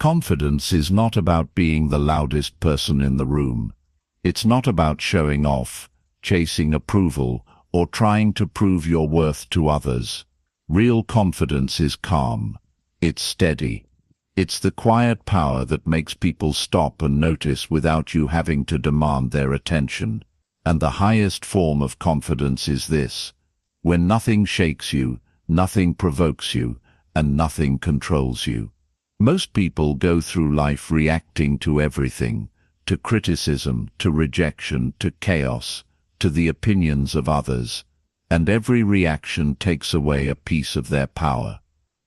Confidence is not about being the loudest person in the room. It's not about showing off, chasing approval, or trying to prove your worth to others. Real confidence is calm. It's steady. It's the quiet power that makes people stop and notice without you having to demand their attention. And the highest form of confidence is this: when nothing shakes you, nothing provokes you, and nothing controls you. Most people go through life reacting to everything, to criticism, to rejection, to chaos, to the opinions of others, and every reaction takes away a piece of their power.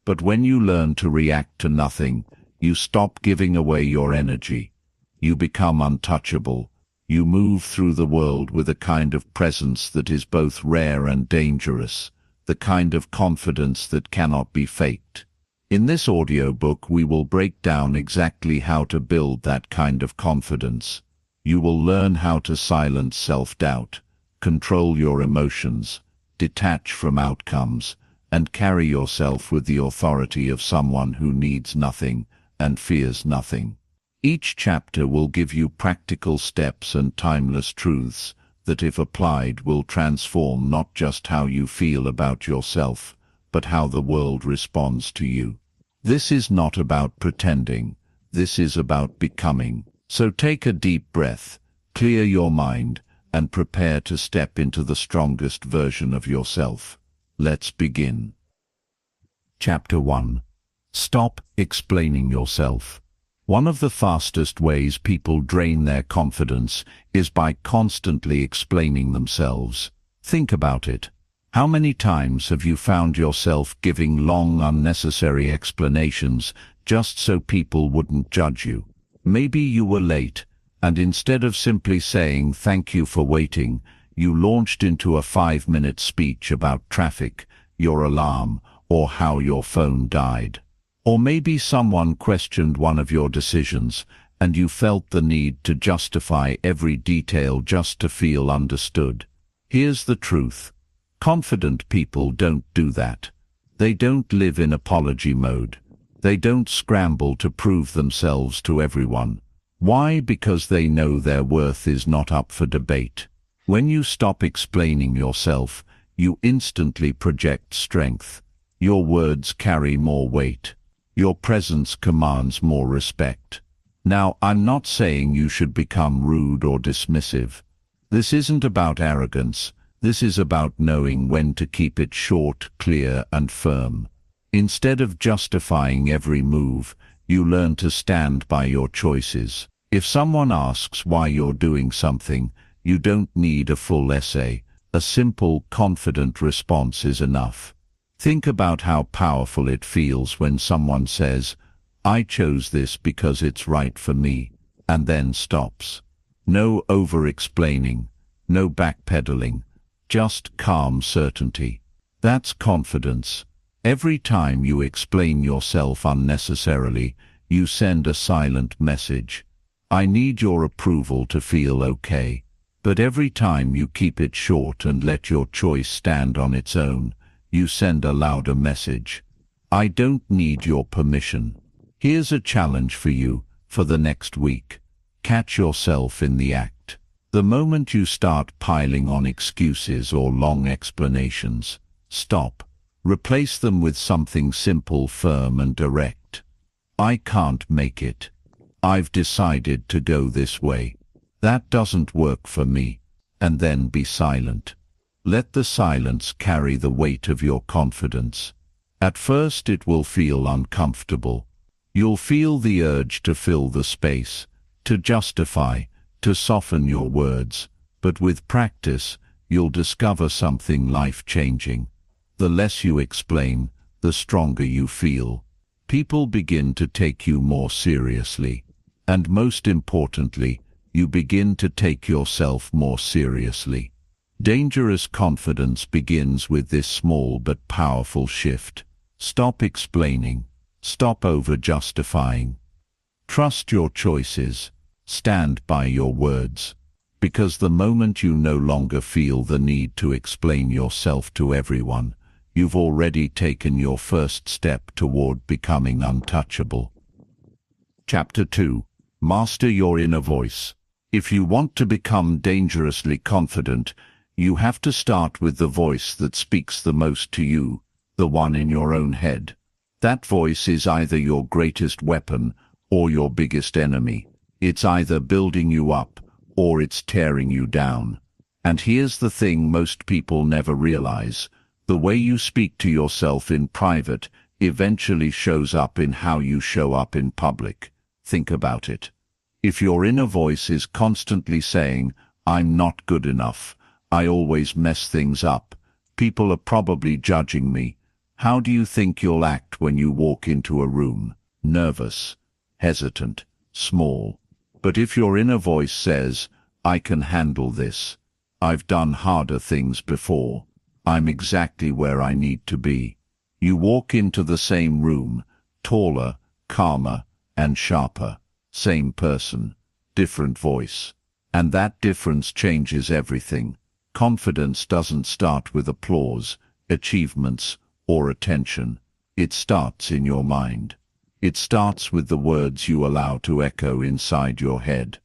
But when you learn to react to nothing, you stop giving away your energy. You become untouchable. You move through the world with a kind of presence that is both rare and dangerous, the kind of confidence that cannot be faked. In this audiobook, we will break down exactly how to build that kind of confidence. You will learn how to silence self-doubt, control your emotions, detach from outcomes, and carry yourself with the authority of someone who needs nothing and fears nothing. Each chapter will give you practical steps and timeless truths that, if applied, will transform not just how you feel about yourself, but how the world responds to you. This is not about pretending. This is about becoming. So take a deep breath, clear your mind, and prepare to step into the strongest version of yourself. Let's begin. Chapter 1. Stop explaining yourself. One of the fastest ways people drain their confidence is by constantly explaining themselves. Think about it. How many times have you found yourself giving long, unnecessary explanations just so people wouldn't judge you? Maybe you were late, and instead of simply saying "thank you for waiting," you launched into a 5-minute speech about traffic, your alarm, or how your phone died. Or maybe someone questioned one of your decisions, and you felt the need to justify every detail just to feel understood. Here's the truth. Confident people don't do that. They don't live in apology mode. They don't scramble to prove themselves to everyone. Why? Because they know their worth is not up for debate. When you stop explaining yourself, you instantly project strength. Your words carry more weight. Your presence commands more respect. Now, I'm not saying you should become rude or dismissive. This isn't about arrogance. This is about knowing when to keep it short, clear, and firm. Instead of justifying every move, you learn to stand by your choices. If someone asks why you're doing something, you don't need a full essay. A simple, confident response is enough. Think about how powerful it feels when someone says, "I chose this because it's right for me," and then stops. No over-explaining, no backpedaling. Just calm certainty. That's confidence. Every time you explain yourself unnecessarily, you send a silent message. I need your approval to feel okay. But every time you keep it short and let your choice stand on its own, you send a louder message. I don't need your permission. Here's a challenge for you for the next week. Catch yourself in the act. The moment you start piling on excuses or long explanations, stop. Replace them with something simple, firm, and direct. I can't make it. I've decided to go this way. That doesn't work for me. And then be silent. Let the silence carry the weight of your confidence. At first it will feel uncomfortable. You'll feel the urge to fill the space, to justify, to soften your words, but with practice, you'll discover something life-changing. The less you explain, the stronger you feel. People begin to take you more seriously. And most importantly, you begin to take yourself more seriously. Dangerous confidence begins with this small but powerful shift. Stop explaining. Stop over-justifying. Trust your choices. Stand by your words. Because the moment you no longer feel the need to explain yourself to everyone, you've already taken your first step toward becoming untouchable. Chapter 2. Master your inner voice. If you want to become dangerously confident, you have to start with the voice that speaks the most to you, the one in your own head. That voice is either your greatest weapon or your biggest enemy. It's either building you up or it's tearing you down. And here's the thing most people never realize. The way you speak to yourself in private eventually shows up in how you show up in public. Think about it. If your inner voice is constantly saying, "I'm not good enough, I always mess things up, people are probably judging me," how do you think you'll act when you walk into a room? Nervous, hesitant, small. But if your inner voice says, "I can handle this, I've done harder things before, I'm exactly where I need to be," you walk into the same room, taller, calmer, and sharper. Same person, different voice. And that difference changes everything. Confidence doesn't start with applause, achievements, or attention. It starts in your mind. It starts with the words you allow to echo inside your head.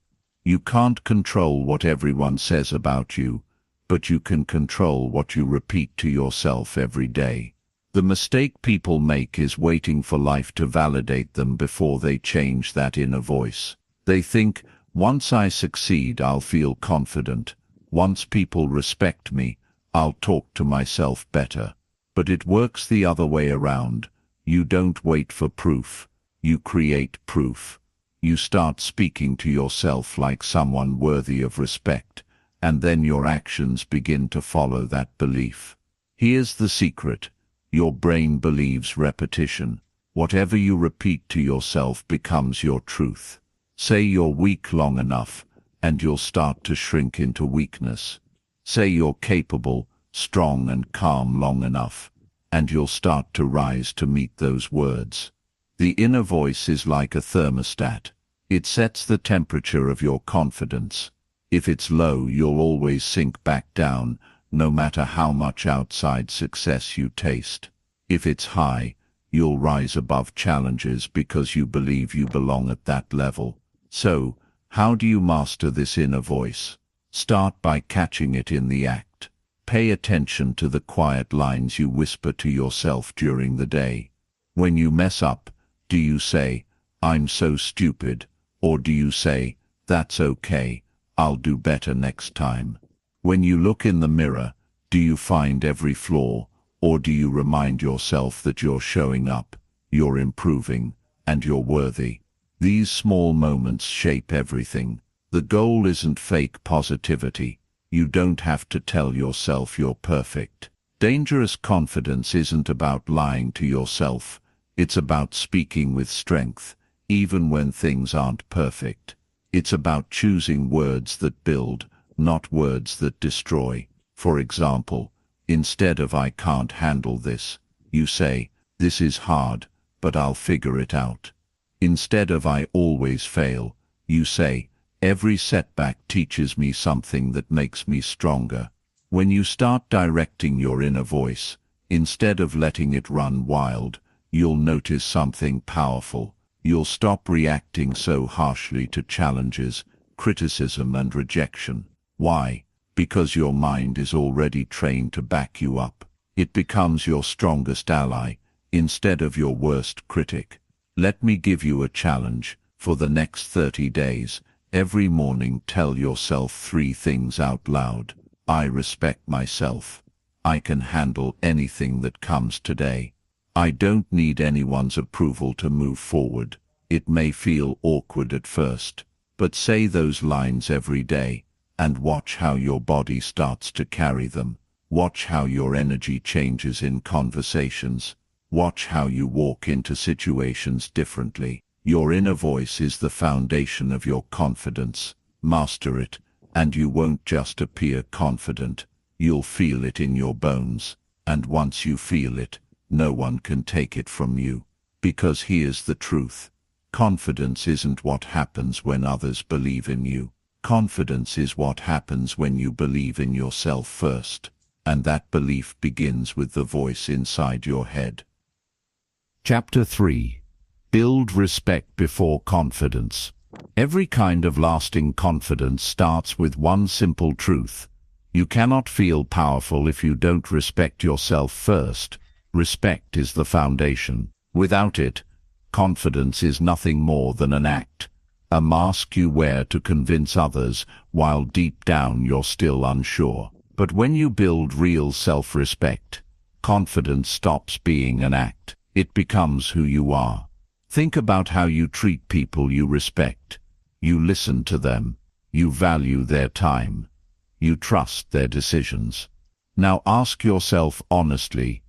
You can't control what everyone says about you, but you can control what you repeat to yourself every day. The mistake people make is waiting for life to validate them before they change that inner voice. They think, once I succeed, I'll feel confident. Once people respect me, I'll talk to myself better. But it works the other way around. You don't wait for proof. You create proof. You start speaking to yourself like someone worthy of respect, and then your actions begin to follow that belief. Here's the secret. Your brain believes repetition. Whatever you repeat to yourself becomes your truth. Say you're weak long enough, and you'll start to shrink into weakness. Say you're capable, strong and calm long enough, and you'll start to rise to meet those words. The inner voice is like a thermostat. It sets the temperature of your confidence. If it's low, you'll always sink back down, no matter how much outside success you taste. If it's high, you'll rise above challenges because you believe you belong at that level. So, how do you master this inner voice? Start by catching it in the act. Pay attention to the quiet lines you whisper to yourself during the day. When you mess up, do you say, "I'm so stupid," or do you say, "That's okay, I'll do better next time"? When you look in the mirror, do you find every flaw, or do you remind yourself that you're showing up, you're improving, and you're worthy? These small moments shape everything. The goal isn't fake positivity. You don't have to tell yourself you're perfect. Dangerous confidence isn't about lying to yourself. It's about speaking with strength, even when things aren't perfect. It's about choosing words that build, not words that destroy. For example, instead of "I can't handle this," you say, "This is hard, but I'll figure it out." Instead of "I always fail," you say, "Every setback teaches me something that makes me stronger." When you start directing your inner voice, instead of letting it run wild, you'll notice something powerful. You'll stop reacting so harshly to challenges, criticism and rejection. Why? Because your mind is already trained to back you up. It becomes your strongest ally, instead of your worst critic. Let me give you a challenge. For the next 30 days, every morning tell yourself 3 things out loud. I respect myself. I can handle anything that comes today. I don't need anyone's approval to move forward. It may feel awkward at first, but say those lines every day, and watch how your body starts to carry them. Watch how your energy changes in conversations. Watch how you walk into situations differently. Your inner voice is the foundation of your confidence. Master it, and you won't just appear confident. You'll feel it in your bones. And once you feel it, no one can take it from you. Because here's the truth. Confidence isn't what happens when others believe in you. Confidence is what happens when you believe in yourself first. And that belief begins with the voice inside your head. Chapter 3. Build respect before confidence. Every kind of lasting confidence starts with one simple truth. You cannot feel powerful if you don't respect yourself first. Respect is the foundation. Without it, confidence is nothing more than an act, a mask you wear to convince others while deep down you're still unsure. But when you build real self-respect, confidence stops being an act. It becomes who you are. Think about how you treat people you respect. You listen to them. You value their time. You trust their decisions. Now ask yourself honestly,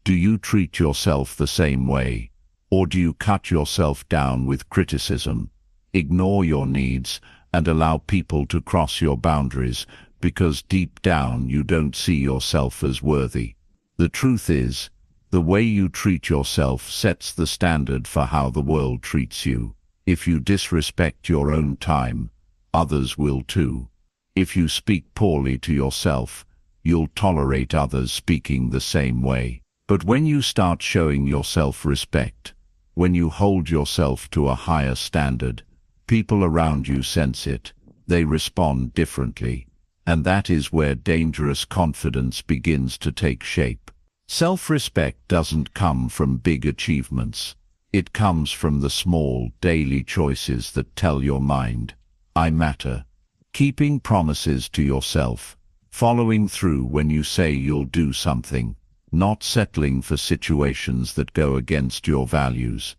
do you treat yourself the same way? Or do you cut yourself down with criticism, ignore your needs, and allow people to cross your boundaries because deep down you don't see yourself as worthy? The truth is, the way you treat yourself sets the standard for how the world treats you. If you disrespect your own time, others will too. If you speak poorly to yourself, you'll tolerate others speaking the same way. But when you start showing yourself respect, when you hold yourself to a higher standard, people around you sense it. They respond differently. And that is where dangerous confidence begins to take shape. Self-respect doesn't come from big achievements. It comes from the small, daily choices that tell your mind, I matter. Keeping promises to yourself. Following through when you say you'll do something. Not settling for situations that go against your values.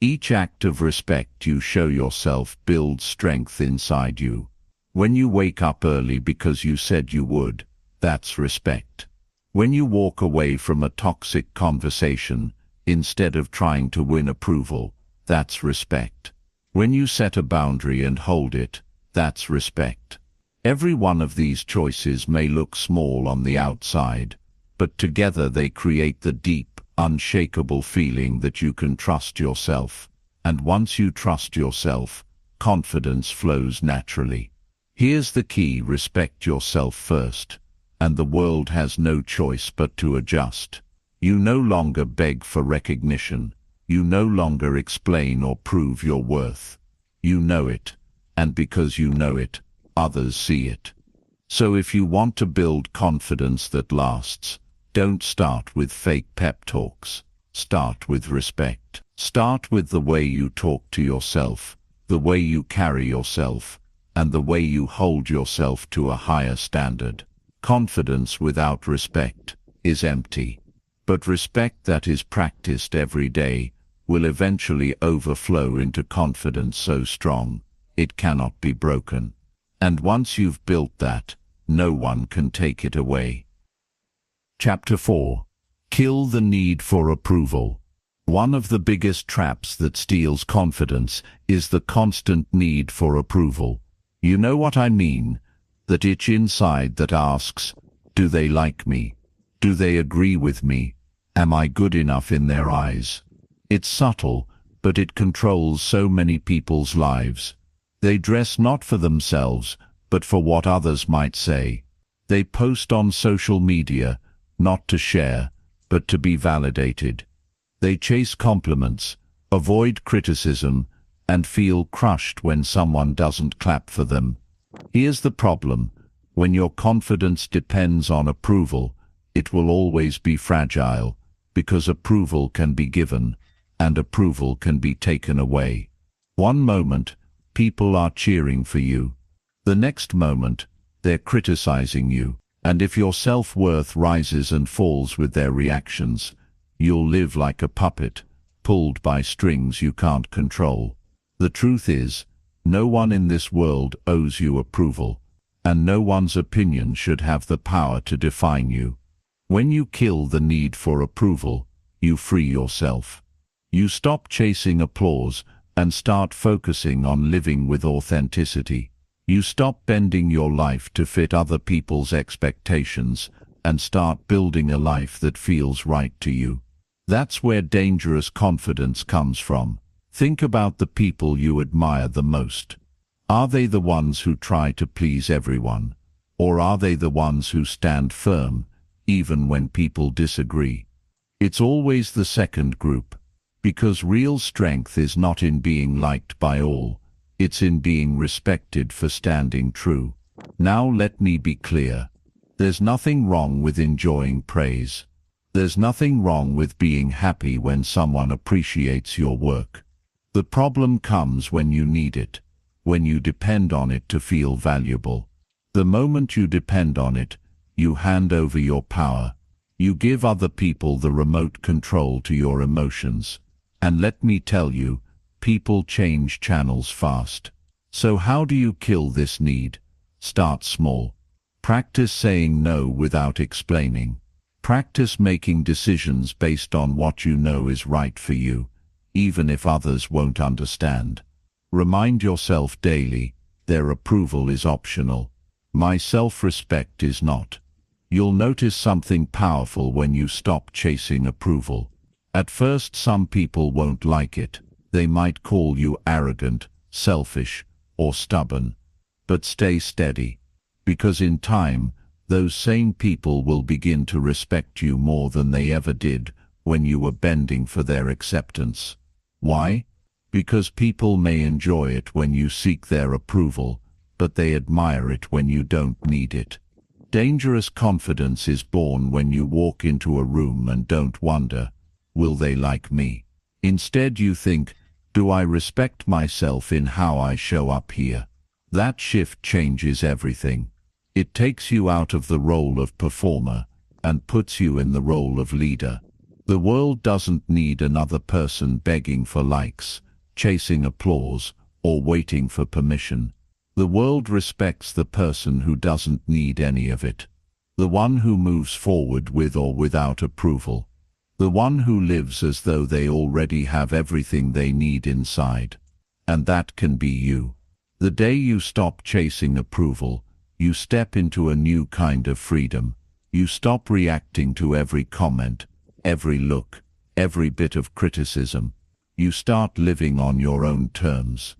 Each act of respect you show yourself builds strength inside you. When you wake up early because you said you would, that's respect. When you walk away from a toxic conversation, instead of trying to win approval, that's respect. When you set a boundary and hold it, that's respect. Every one of these choices may look small on the outside, but together they create the deep, unshakable feeling that you can trust yourself. And once you trust yourself, confidence flows naturally. Here's the key: respect yourself first, and the world has no choice but to adjust. You no longer beg for recognition. You no longer explain or prove your worth. You know it, and because you know it, others see it. So if you want to build confidence that lasts, don't start with fake pep talks. Start with respect. Start with the way you talk to yourself, the way you carry yourself, and the way you hold yourself to a higher standard. Confidence without respect is empty, but respect that is practiced every day will eventually overflow into confidence so strong it cannot be broken. And once you've built that, no one can take it away. Chapter 4. Kill the need for approval. One of the biggest traps that steals confidence is the constant need for approval. You know what I mean? That itch inside that asks, do they like me? Do they agree with me? Am I good enough in their eyes? It's subtle, but it controls so many people's lives. They dress not for themselves, but for what others might say. They post on social media, not to share, but to be validated. They chase compliments, avoid criticism, and feel crushed when someone doesn't clap for them. Here's the problem: when your confidence depends on approval, it will always be fragile, because approval can be given, and approval can be taken away. One moment, people are cheering for you. The next moment, they're criticizing you. And if your self-worth rises and falls with their reactions, you'll live like a puppet, pulled by strings you can't control. The truth is, no one in this world owes you approval, and no one's opinion should have the power to define you. When you kill the need for approval, you free yourself. You stop chasing applause and start focusing on living with authenticity. You stop bending your life to fit other people's expectations and start building a life that feels right to you. That's where dangerous confidence comes from. Think about the people you admire the most. Are they the ones who try to please everyone? Or are they the ones who stand firm, even when people disagree? It's always the second group, Because real strength is not in being liked by all, it's in being respected for standing true. Now let me be clear. There's nothing wrong with enjoying praise. There's nothing wrong with being happy when someone appreciates your work. The problem comes when you need it, when you depend on it to feel valuable. The moment you depend on it, you hand over your power. You give other people the remote control to your emotions. And let me tell you, people change channels fast. So how do you kill this need? Start small. Practice saying no without explaining. Practice making decisions based on what you know is right for you, even if others won't understand. Remind yourself daily, their approval is optional. My self-respect is not. You'll notice something powerful when you stop chasing approval. At first, some people won't like it. They might call you arrogant, selfish, or stubborn. But stay steady, because in time, those same people will begin to respect you more than they ever did when you were bending for their acceptance. Why? Because people may enjoy it when you seek their approval, but they admire it when you don't need it. Dangerous confidence is born when you walk into a room and don't wonder, will they like me? Instead you think, do I respect myself in how I show up here? That shift changes everything. It takes you out of the role of performer and puts you in the role of leader. The world doesn't need another person begging for likes, chasing applause, or waiting for permission. The world respects the person who doesn't need any of it. The one who moves forward with or without approval. The one who lives as though they already have everything they need inside. And that can be you. The day you stop chasing approval, you step into a new kind of freedom. You stop reacting to every comment, every look, every bit of criticism. You start living on your own terms.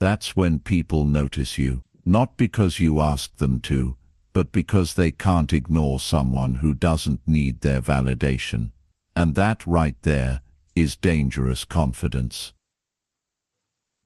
That's when people notice you, not because you ask them to, but because they can't ignore someone who doesn't need their validation. And that right there is dangerous confidence.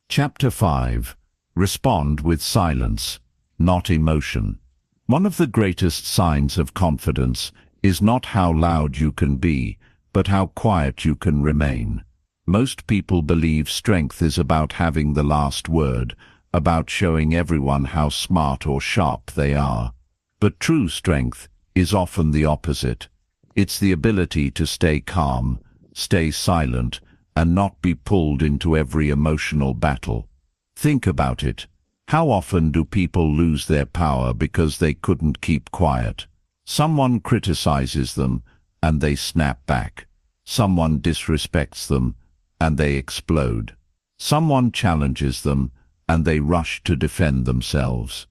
Chapter 5. Respond with silence, not emotion. One of the greatest signs of confidence is not how loud you can be, but how quiet you can remain. Most people believe strength is about having the last word, about showing everyone how smart or sharp they are. But true strength is often the opposite. It's the ability to stay calm, stay silent, and not be pulled into every emotional battle. Think about it. How often do people lose their power because they couldn't keep quiet? Someone criticizes them, and they snap back. Someone disrespects them, and they explode. Someone challenges them, and they rush to defend themselves.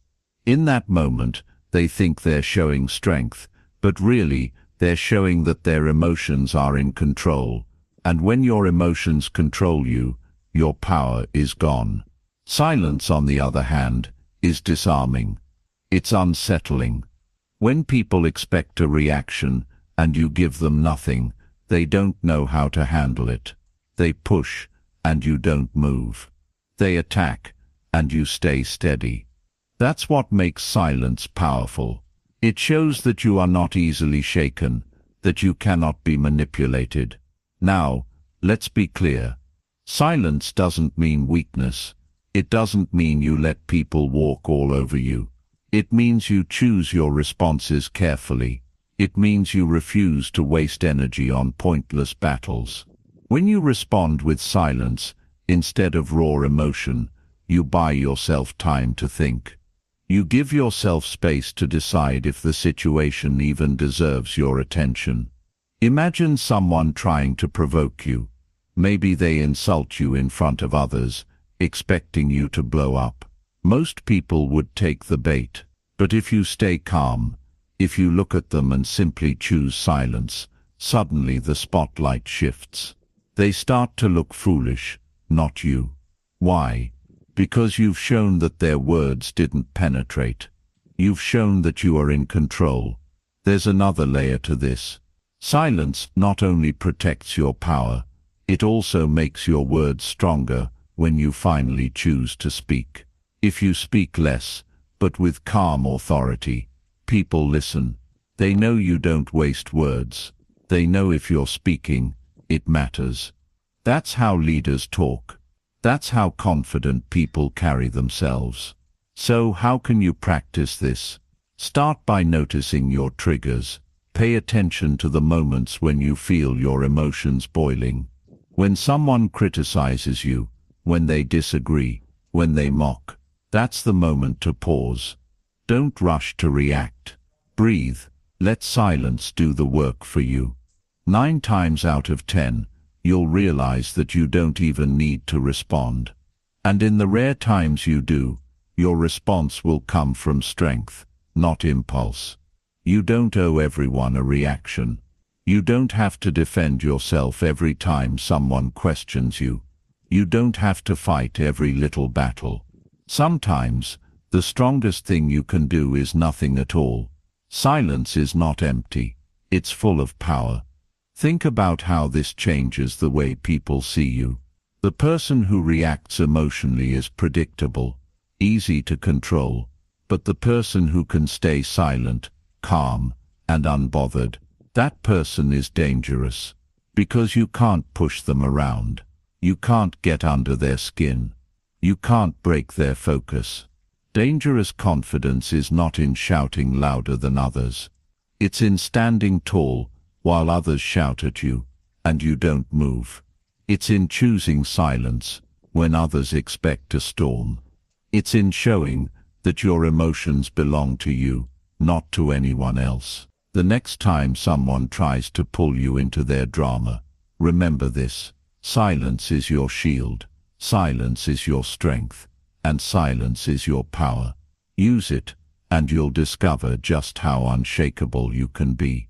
In that moment, they think they're showing strength, but really, they're showing that their emotions are in control. And when your emotions control you, your power is gone. Silence, on the other hand, is disarming. It's unsettling. When people expect a reaction, and you give them nothing, they don't know how to handle it. They push, and you don't move. They attack, and you stay steady. That's what makes silence powerful. It shows that you are not easily shaken, that you cannot be manipulated. Now, let's be clear. Silence doesn't mean weakness. It doesn't mean you let people walk all over you. It means you choose your responses carefully. It means you refuse to waste energy on pointless battles. When you respond with silence, instead of raw emotion, you buy yourself time to think. You give yourself space to decide if the situation even deserves your attention. Imagine someone trying to provoke you. Maybe they insult you in front of others, expecting you to blow up. Most people would take the bait. But if you stay calm, if you look at them and simply choose silence, suddenly the spotlight shifts. They start to look foolish, not you. Why? Because you've shown that their words didn't penetrate. You've shown that you are in control. There's another layer to this. Silence not only protects your power, It also makes your words stronger when you finally choose to speak. If you speak less, but with calm authority, people listen. They know you don't waste words. They know if you're speaking, it matters. That's how leaders talk. That's how confident people carry themselves. So how can you practice this? Start by noticing your triggers. Pay attention to the moments when you feel your emotions boiling. When someone criticizes you, when they disagree, when they mock, that's the moment to pause. Don't rush to react. Breathe. Let silence do the work for you. 9 times out of 10, you'll realize that you don't even need to respond. And in the rare times you do, your response will come from strength, not impulse. You don't owe everyone a reaction. You don't have to defend yourself every time someone questions you. You don't have to fight every little battle. Sometimes, the strongest thing you can do is nothing at all. Silence is not empty. It's full of power. Think about how this changes the way people see you. The person who reacts emotionally is predictable, easy to control, but the person who can stay silent, calm, and unbothered, that person is dangerous, because you can't push them around. You can't get under their skin. You can't break their focus. Dangerous confidence is not in shouting louder than others. It's in standing tall while others shout at you, and you don't move. It's in choosing silence when others expect a storm. It's in showing that your emotions belong to you, not to anyone else. The next time someone tries to pull you into their drama, remember this: silence is your shield, silence is your strength, and silence is your power. Use it, and you'll discover just how unshakable you can be.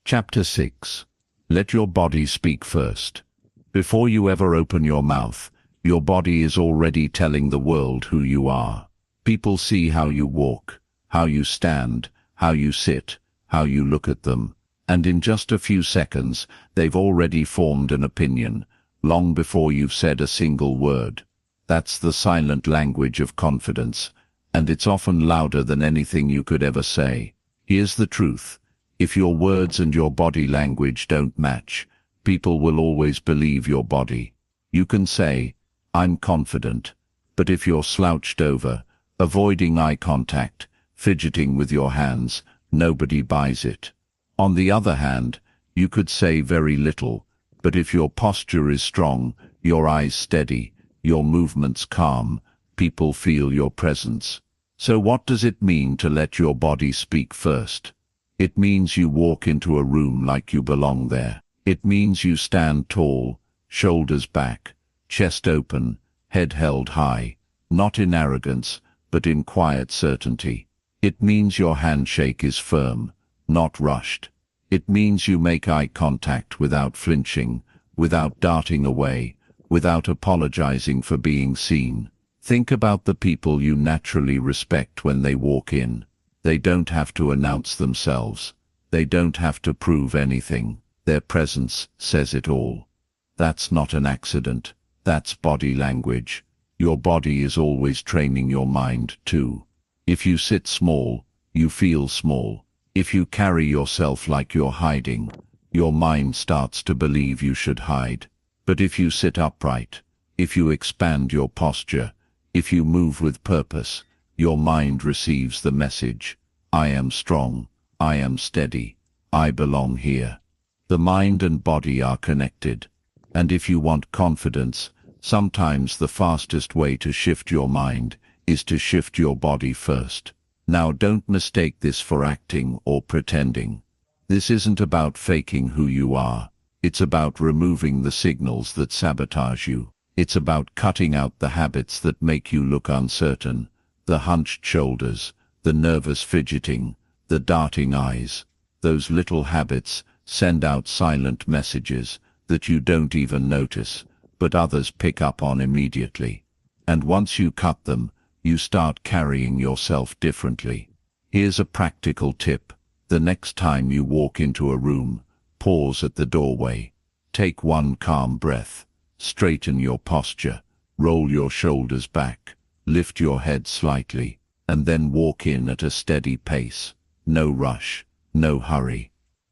Chapter 6. Let your body speak first. Before you ever open your mouth, your body is already telling the world who you are. People see how you walk, how you stand, how you sit, how you look at them, and in just a few seconds, they've already formed an opinion, long before you've said a single word. That's the silent language of confidence, and it's often louder than anything you could ever say. Here's the truth: if your words and your body language don't match, people will always believe your body. You can say, "I'm confident," but if you're slouched over, avoiding eye contact, fidgeting with your hands, nobody buys it. On the other hand, you could say very little, but if your posture is strong, your eyes steady, your movements calm, people feel your presence. So what does it mean to let your body speak first? It means you walk into a room like you belong there. It means you stand tall, shoulders back, chest open, head held high, not in arrogance, but in quiet certainty. It means your handshake is firm, not rushed. It means you make eye contact without flinching, without darting away, without apologizing for being seen. Think about the people you naturally respect when they walk in. They don't have to announce themselves. They don't have to prove anything. Their presence says it all. That's not an accident. That's body language. Your body is always training your mind too. If you sit small, you feel small. If you carry yourself like you're hiding, your mind starts to believe you should hide. But if you sit upright, if you expand your posture, if you move with purpose, your mind receives the message: I am strong, I am steady, I belong here. The mind and body are connected. And if you want confidence, sometimes the fastest way to shift your mind is to shift your body first. Now don't mistake this for acting or pretending. This isn't about faking who you are. It's about removing the signals that sabotage you. It's about cutting out the habits that make you look uncertain, the hunched shoulders, the nervous fidgeting, the darting eyes. Those little habits send out silent messages that you don't even notice, but others pick up on immediately. And once you cut them, you start carrying yourself differently. Here's a practical tip. The next time you walk into a room, pause at the doorway. Take one calm breath. Straighten your posture. Roll your shoulders back. Lift your head slightly, and then walk in at a steady pace. No rush, no hurry.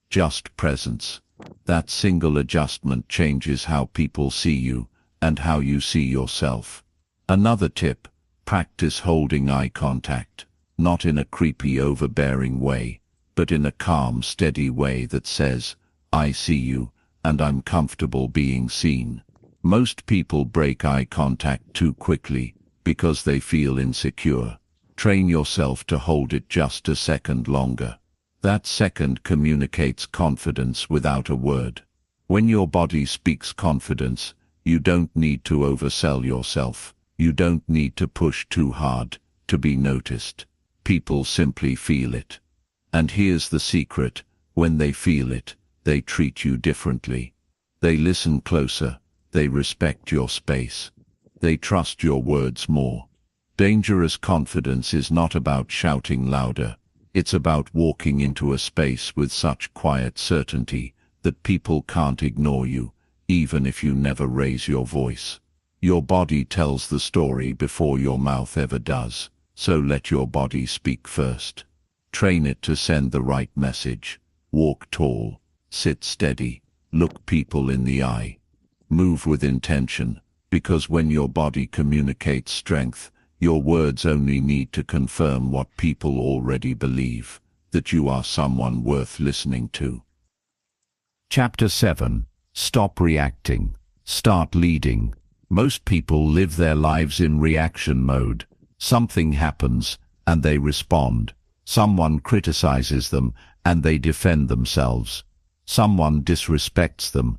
Just presence. That single adjustment changes how people see you and how you see yourself. Another tip: practice holding eye contact, not in a creepy, overbearing way, but in a calm, steady way that says, "I see you, and I'm comfortable being seen." Most people break eye contact too quickly because they feel insecure. Train yourself to hold it just a second longer. That second communicates confidence without a word. When your body speaks confidence, you don't need to oversell yourself. You don't need to push too hard to be noticed. People simply feel it. And here's the secret: when they feel it, they treat you differently. They listen closer. They respect your space. They trust your words more. Dangerous confidence is not about shouting louder. It's about walking into a space with such quiet certainty that people can't ignore you, even if you never raise your voice. Your body tells the story before your mouth ever does, so let your body speak first. Train it to send the right message. Walk tall, sit steady, look people in the eye. Move with intention, because when your body communicates strength, your words only need to confirm what people already believe, that you are someone worth listening to. Chapter 7. Stop reacting. Start leading. Most people live their lives in reaction mode. Something happens, and they respond. Someone criticizes them, and they defend themselves. Someone disrespects them,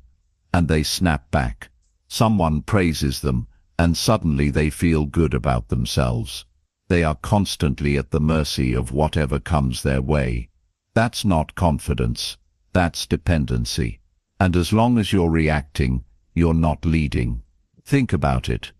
and they snap back. Someone praises them, and suddenly they feel good about themselves. They are constantly at the mercy of whatever comes their way. That's not confidence. That's dependency. And as long as you're reacting, you're not leading. Think about it.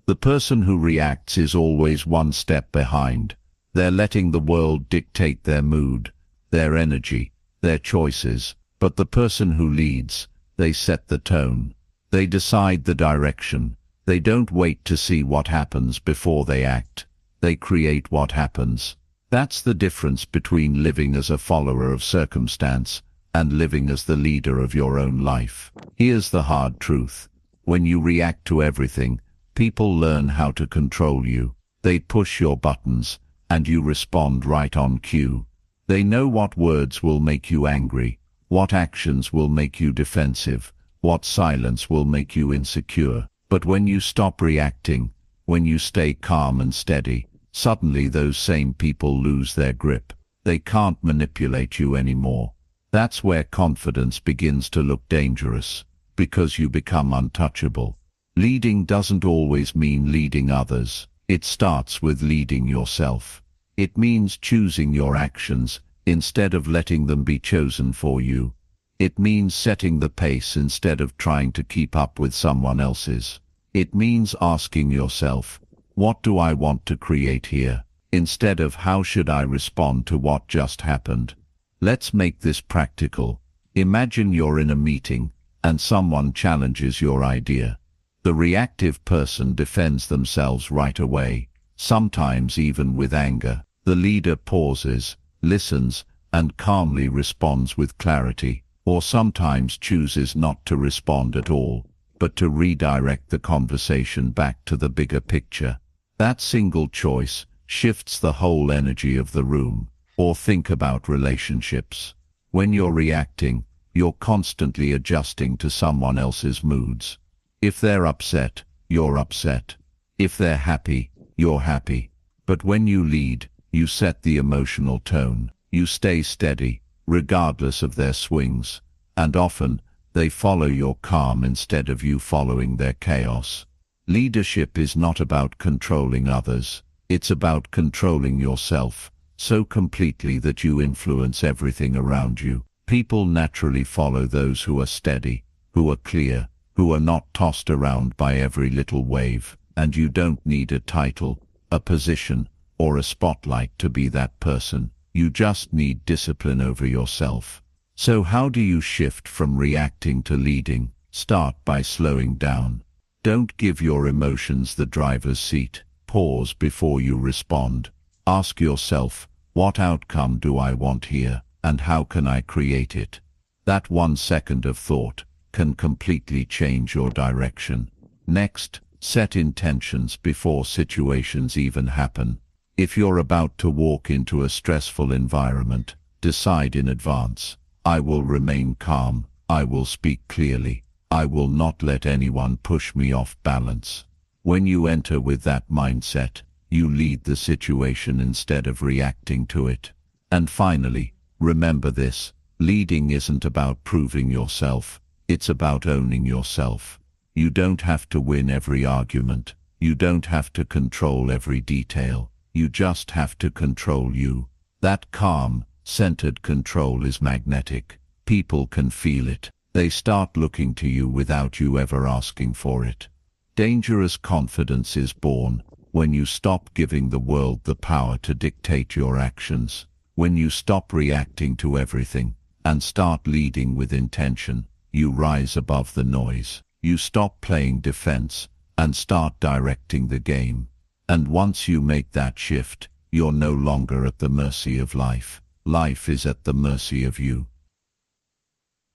The person who reacts is always one step behind. They're letting the world dictate their mood, their energy, their choices. But the person who leads, they set the tone. They decide the direction. They don't wait to see what happens before they act. They create what happens. That's the difference between living as a follower of circumstance and living as the leader of your own life. Here's the hard truth. When you react to everything, people learn how to control you. They push your buttons, and you respond right on cue. They know what words will make you angry, what actions will make you defensive, what silence will make you insecure. But when you stop reacting, when you stay calm and steady, suddenly those same people lose their grip. They can't manipulate you anymore. That's where confidence begins to look dangerous, because you become untouchable. Leading doesn't always mean leading others. It starts with leading yourself. It means choosing your actions instead of letting them be chosen for you. It means setting the pace instead of trying to keep up with someone else's. It means asking yourself, what do I want to create here? Instead of how should I respond to what just happened? Let's make this practical. Imagine you're in a meeting and someone challenges your idea. The reactive person defends themselves right away, sometimes even with anger. The leader pauses, listens, and calmly responds with clarity, or sometimes chooses not to respond at all, but to redirect the conversation back to the bigger picture. That single choice shifts the whole energy of the room. Or think about relationships. When you're reacting, you're constantly adjusting to someone else's moods. If they're upset, you're upset. If they're happy, you're happy. But when you lead, you set the emotional tone. You stay steady, regardless of their swings. And often, they follow your calm instead of you following their chaos. Leadership is not about controlling others. It's about controlling yourself so completely that you influence everything around you. People naturally follow those who are steady, who are clear, who are not tossed around by every little wave. And you don't need a title, a position, or a spotlight to be that person. You just need discipline over yourself. So how do you shift from reacting to leading? Start by slowing down. Don't give your emotions the driver's seat. Pause before you respond. Ask yourself, what outcome do I want here, and how can I create it? That 1 second of thought can completely change your direction. Next, set intentions before situations even happen. If you're about to walk into a stressful environment, decide in advance. I will remain calm. I will speak clearly. I will not let anyone push me off balance. When you enter with that mindset, you lead the situation instead of reacting to it. And finally, remember this: leading isn't about proving yourself. It's about owning yourself. You don't have to win every argument. You don't have to control every detail. You just have to control you. That calm, centered control is magnetic. People can feel it. They start looking to you without you ever asking for it. Dangerous confidence is born when you stop giving the world the power to dictate your actions. When you stop reacting to everything and start leading with intention, you rise above the noise. You stop playing defense and start directing the game. And once you make that shift, you're no longer at the mercy of life. Life is at the mercy of you.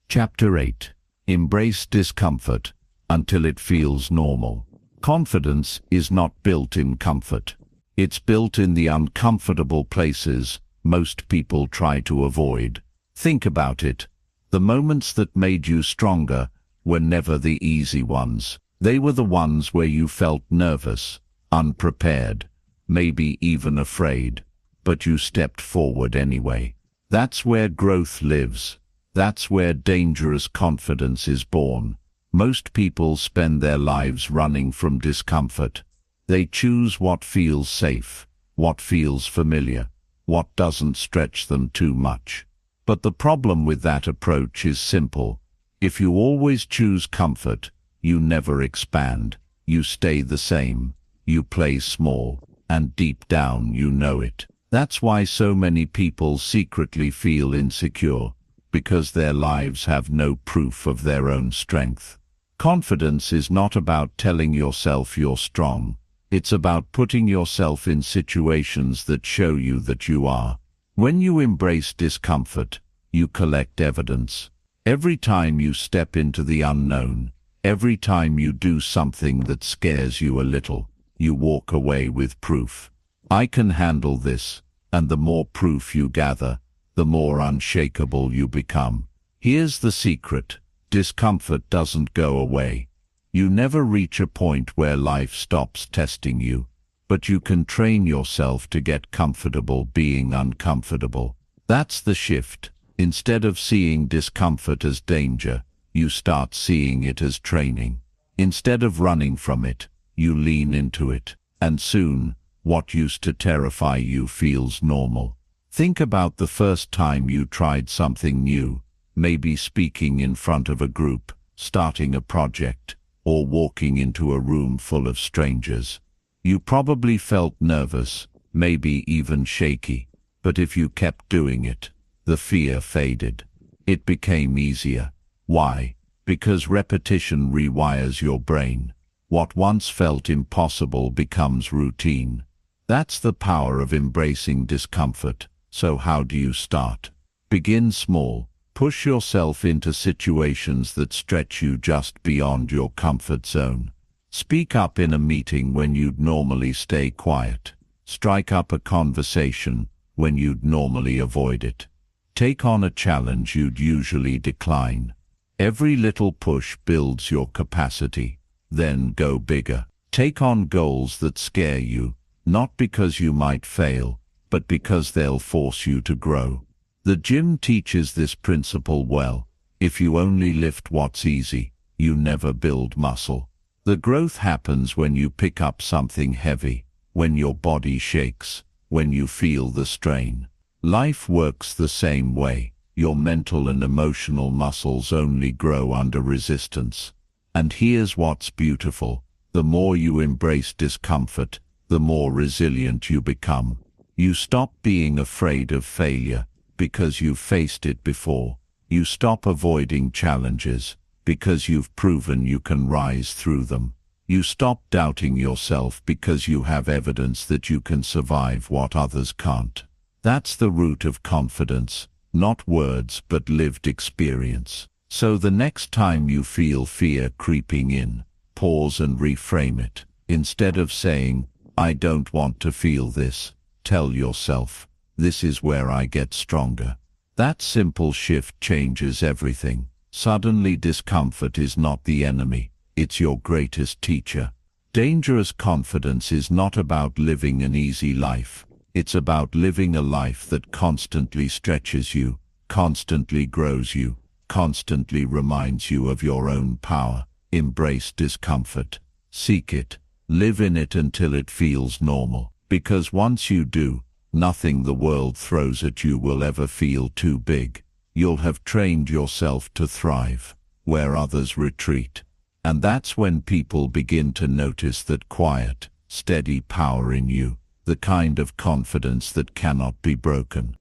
Chapter 8. Embrace discomfort until it feels normal. Confidence is not built in comfort. It's built in the uncomfortable places most people try to avoid. Think about it. The moments that made you stronger were never the easy ones. They were the ones where you felt nervous, unprepared, maybe even afraid, but you stepped forward anyway. That's where growth lives. That's where dangerous confidence is born. Most people spend their lives running from discomfort. They choose what feels safe, what feels familiar, what doesn't stretch them too much. But the problem with that approach is simple. If you always choose comfort, you never expand. You stay the same. You play small, and deep down you know it. That's why so many people secretly feel insecure, because their lives have no proof of their own strength. Confidence is not about telling yourself you're strong. It's about putting yourself in situations that show you that you are. When you embrace discomfort, you collect evidence. Every time you step into the unknown, every time you do something that scares you a little, you walk away with proof. I can handle this, and the more proof you gather, the more unshakable you become. Here's the secret: discomfort doesn't go away. You never reach a point where life stops testing you, but you can train yourself to get comfortable being uncomfortable. That's the shift. Instead of seeing discomfort as danger, you start seeing it as training. Instead of running from it, you lean into it, and soon, what used to terrify you feels normal. Think about the first time you tried something new, maybe speaking in front of a group, starting a project, or walking into a room full of strangers. You probably felt nervous, maybe even shaky, but if you kept doing it, the fear faded. It became easier. Why? Because repetition rewires your brain. What once felt impossible becomes routine. That's the power of embracing discomfort. So how do you start? Begin small. Push yourself into situations that stretch you just beyond your comfort zone. Speak up in a meeting when you'd normally stay quiet. Strike up a conversation when you'd normally avoid it. Take on a challenge you'd usually decline. Every little push builds your capacity. Then go bigger. Take on goals that scare you, not because you might fail, but because they'll force you to grow. The gym teaches this principle well. If you only lift what's easy, you never build muscle. The growth happens when you pick up something heavy, when your body shakes, when you feel the strain. Life works the same way. Your mental and emotional muscles only grow under resistance. And here's what's beautiful. The more you embrace discomfort, the more resilient you become. You stop being afraid of failure because you've faced it before. You stop avoiding challenges because you've proven you can rise through them. You stop doubting yourself because you have evidence that you can survive what others can't. That's the root of confidence, not words but lived experience. So the next time you feel fear creeping in, pause and reframe it. Instead of saying, "I don't want to feel this," tell yourself, "This is where I get stronger." That simple shift changes everything. Suddenly discomfort is not the enemy, it's your greatest teacher. Dangerous confidence is not about living an easy life. It's about living a life that constantly stretches you, constantly grows you, constantly reminds you of your own power. Embrace discomfort. Seek it. Live in it until it feels normal. Because once you do, nothing the world throws at you will ever feel too big. You'll have trained yourself to thrive where others retreat. And that's when people begin to notice that quiet, steady power in you, the kind of confidence that cannot be broken.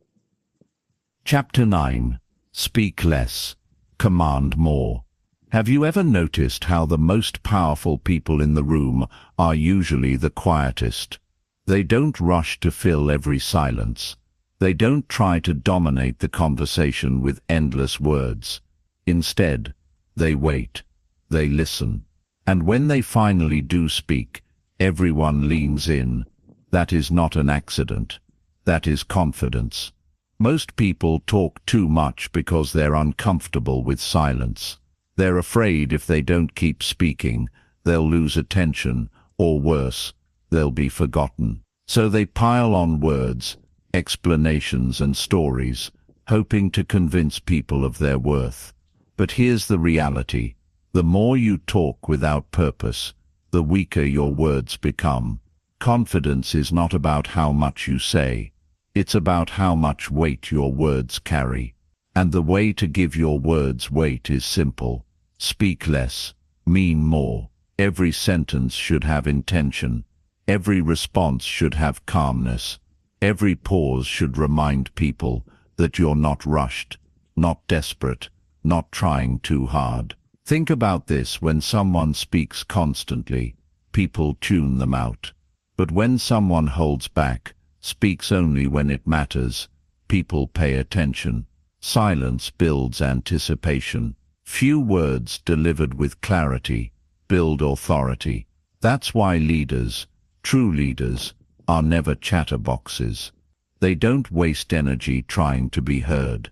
Chapter 9. Speak less. Command more. Have you ever noticed how the most powerful people in the room are usually the quietest? They don't rush to fill every silence. They don't try to dominate the conversation with endless words. Instead, they wait. They listen. And when they finally do speak, everyone leans in. That is not an accident. That is confidence. Most people talk too much because they're uncomfortable with silence. They're afraid if they don't keep speaking, they'll lose attention, or worse, they'll be forgotten. So they pile on words, explanations and stories, hoping to convince people of their worth. But here's the reality. The more you talk without purpose, the weaker your words become. Confidence is not about how much you say. It's about how much weight your words carry. And the way to give your words weight is simple. Speak less, mean more. Every sentence should have intention. Every response should have calmness. Every pause should remind people that you're not rushed, not desperate, not trying too hard. Think about this: when someone speaks constantly, people tune them out. But when someone holds back, speaks only when it matters, people pay attention. Silence builds anticipation. Few words delivered with clarity build authority. That's why leaders, true leaders, are never chatterboxes. They don't waste energy trying to be heard.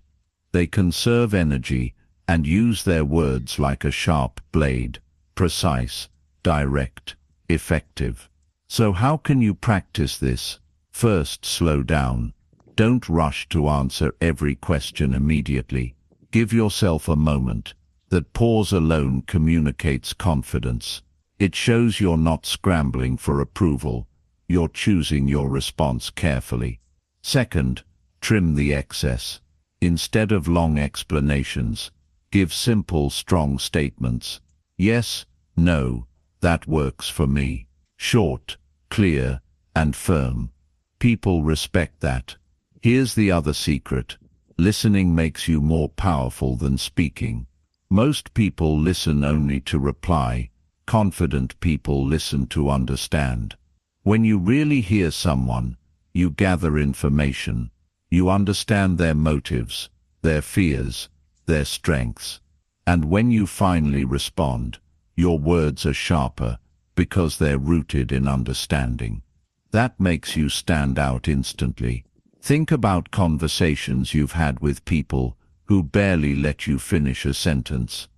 They conserve energy and use their words like a sharp blade, precise, direct, effective. So how can you practice this? First, slow down. Don't rush to answer every question immediately. Give yourself a moment. That pause alone communicates confidence. It shows you're not scrambling for approval. You're choosing your response carefully. Second, trim the excess. Instead of long explanations, give simple, strong statements. Yes, no, that works for me. Short, clear, and firm. People respect that. Here's the other secret. Listening makes you more powerful than speaking. Most people listen only to reply. Confident people listen to understand. When you really hear someone, you gather information. You understand their motives, their fears, their strengths. And when you finally respond, your words are sharper because they're rooted in understanding. That makes you stand out instantly. Think about conversations you've had with people who barely let you finish a sentence.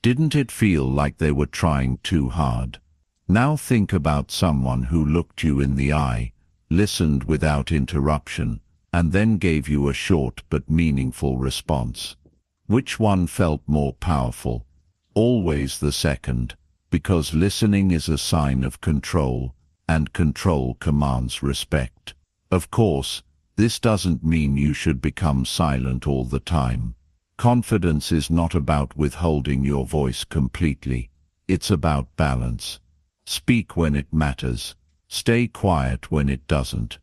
Didn't it feel like they were trying too hard? Now think about someone who looked you in the eye, listened without interruption, and then gave you a short but meaningful response. Which one felt more powerful? Always the second, because listening is a sign of control, and control commands respect. Of course, this doesn't mean you should become silent all the time. Confidence is not about withholding your voice completely. It's about balance. Speak when it matters. Stay quiet when it doesn't.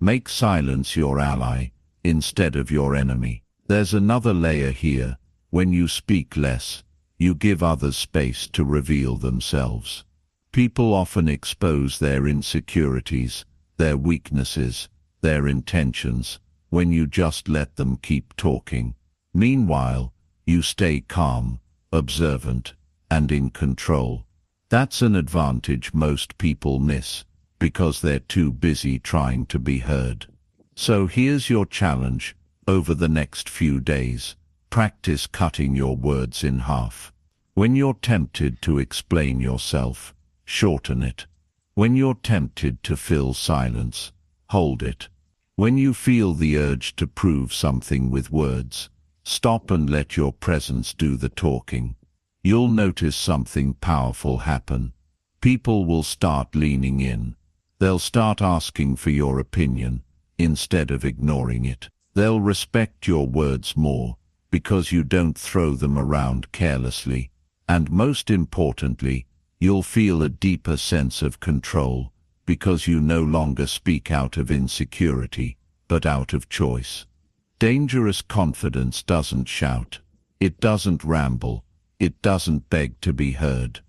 Make silence your ally instead of your enemy. There's another layer here. When you speak less, you give others space to reveal themselves. People often expose their insecurities, their weaknesses, their intentions, when you just let them keep talking. Meanwhile, you stay calm, observant, and in control. That's an advantage most people miss, because they're too busy trying to be heard. So here's your challenge. Over the next few days, practice cutting your words in half. When you're tempted to explain yourself, shorten it. When you're tempted to fill silence, hold it. When you feel the urge to prove something with words, stop and let your presence do the talking. You'll notice something powerful happen. People will start leaning in. They'll start asking for your opinion, instead of ignoring it. They'll respect your words more, because you don't throw them around carelessly. And most importantly, you'll feel a deeper sense of control, because you no longer speak out of insecurity, but out of choice. Dangerous confidence doesn't shout. It doesn't ramble. It doesn't beg to be heard.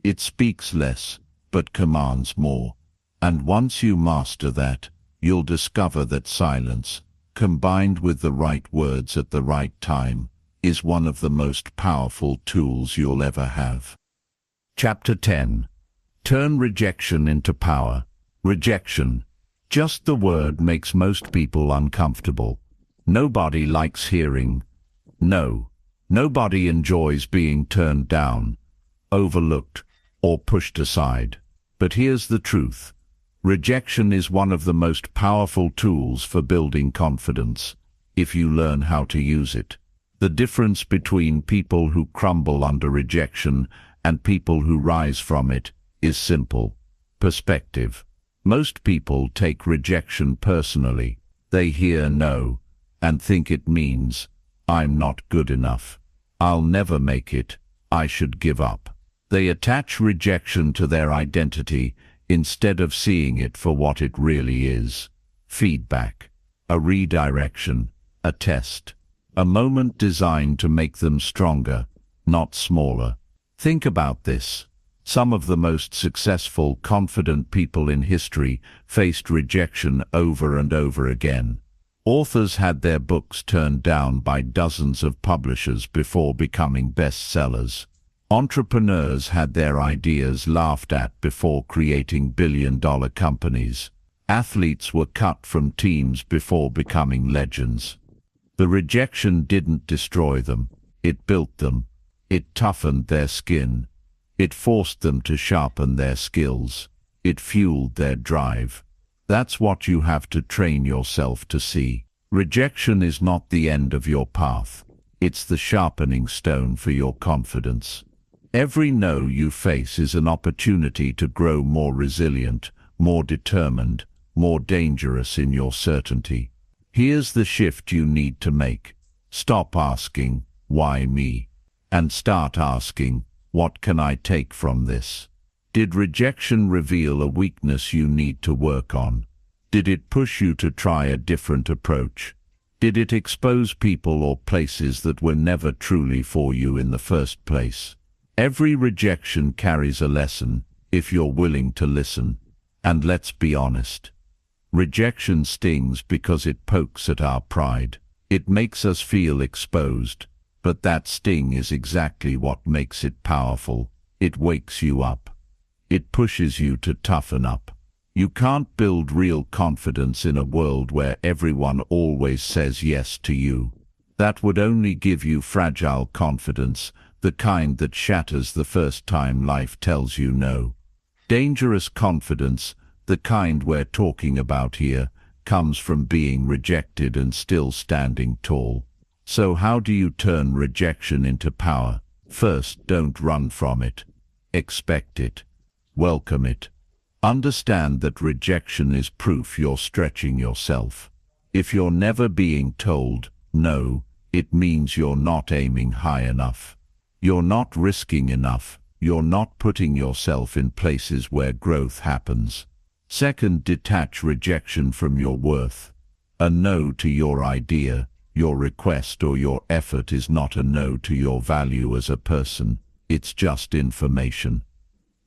It speaks less, but commands more. And once you master that, you'll discover that silence, combined with the right words at the right time, is one of the most powerful tools you'll ever have. Chapter 10. Turn rejection into power. Rejection. Just the word makes most people uncomfortable. Nobody likes hearing no. Nobody enjoys being turned down, overlooked, or pushed aside. But here's the truth. Rejection is one of the most powerful tools for building confidence, if you learn how to use it. The difference between people who crumble under rejection and people who rise from it is simple. Perspective. Most people take rejection personally. They hear no and think it means, I'm not good enough. I'll never make it. I should give up. They attach rejection to their identity instead of seeing it for what it really is. Feedback. A redirection. A test. A moment designed to make them stronger, not smaller. Think about this. Some of the most successful, confident people in history faced rejection over and over again. Authors had their books turned down by dozens of publishers before becoming bestsellers. Entrepreneurs had their ideas laughed at before creating billion-dollar companies. Athletes were cut from teams before becoming legends. The rejection didn't destroy them. It built them. It toughened their skin. It forced them to sharpen their skills. It fueled their drive. That's what you have to train yourself to see. Rejection is not the end of your path. It's the sharpening stone for your confidence. Every no you face is an opportunity to grow more resilient, more determined, more dangerous in your certainty. Here's the shift you need to make. Stop asking, why me? And start asking, what can I take from this? Did rejection reveal a weakness you need to work on? Did it push you to try a different approach? Did it expose people or places that were never truly for you in the first place? Every rejection carries a lesson, if you're willing to listen. And let's be honest. Rejection stings because it pokes at our pride. It makes us feel exposed. But that sting is exactly what makes it powerful. It wakes you up. It pushes you to toughen up. You can't build real confidence in a world where everyone always says yes to you. That would only give you fragile confidence, the kind that shatters the first time life tells you no. Dangerous confidence, the kind we're talking about here, comes from being rejected and still standing tall. So how do you turn rejection into power? First, don't run from it. Expect it. Welcome it. Understand that rejection is proof you're stretching yourself. If you're never being told no, it means you're not aiming high enough. You're not risking enough. You're not putting yourself in places where growth happens. Second, detach rejection from your worth. A no to your idea, Your request or your effort is not a no to your value as a person. It's just information.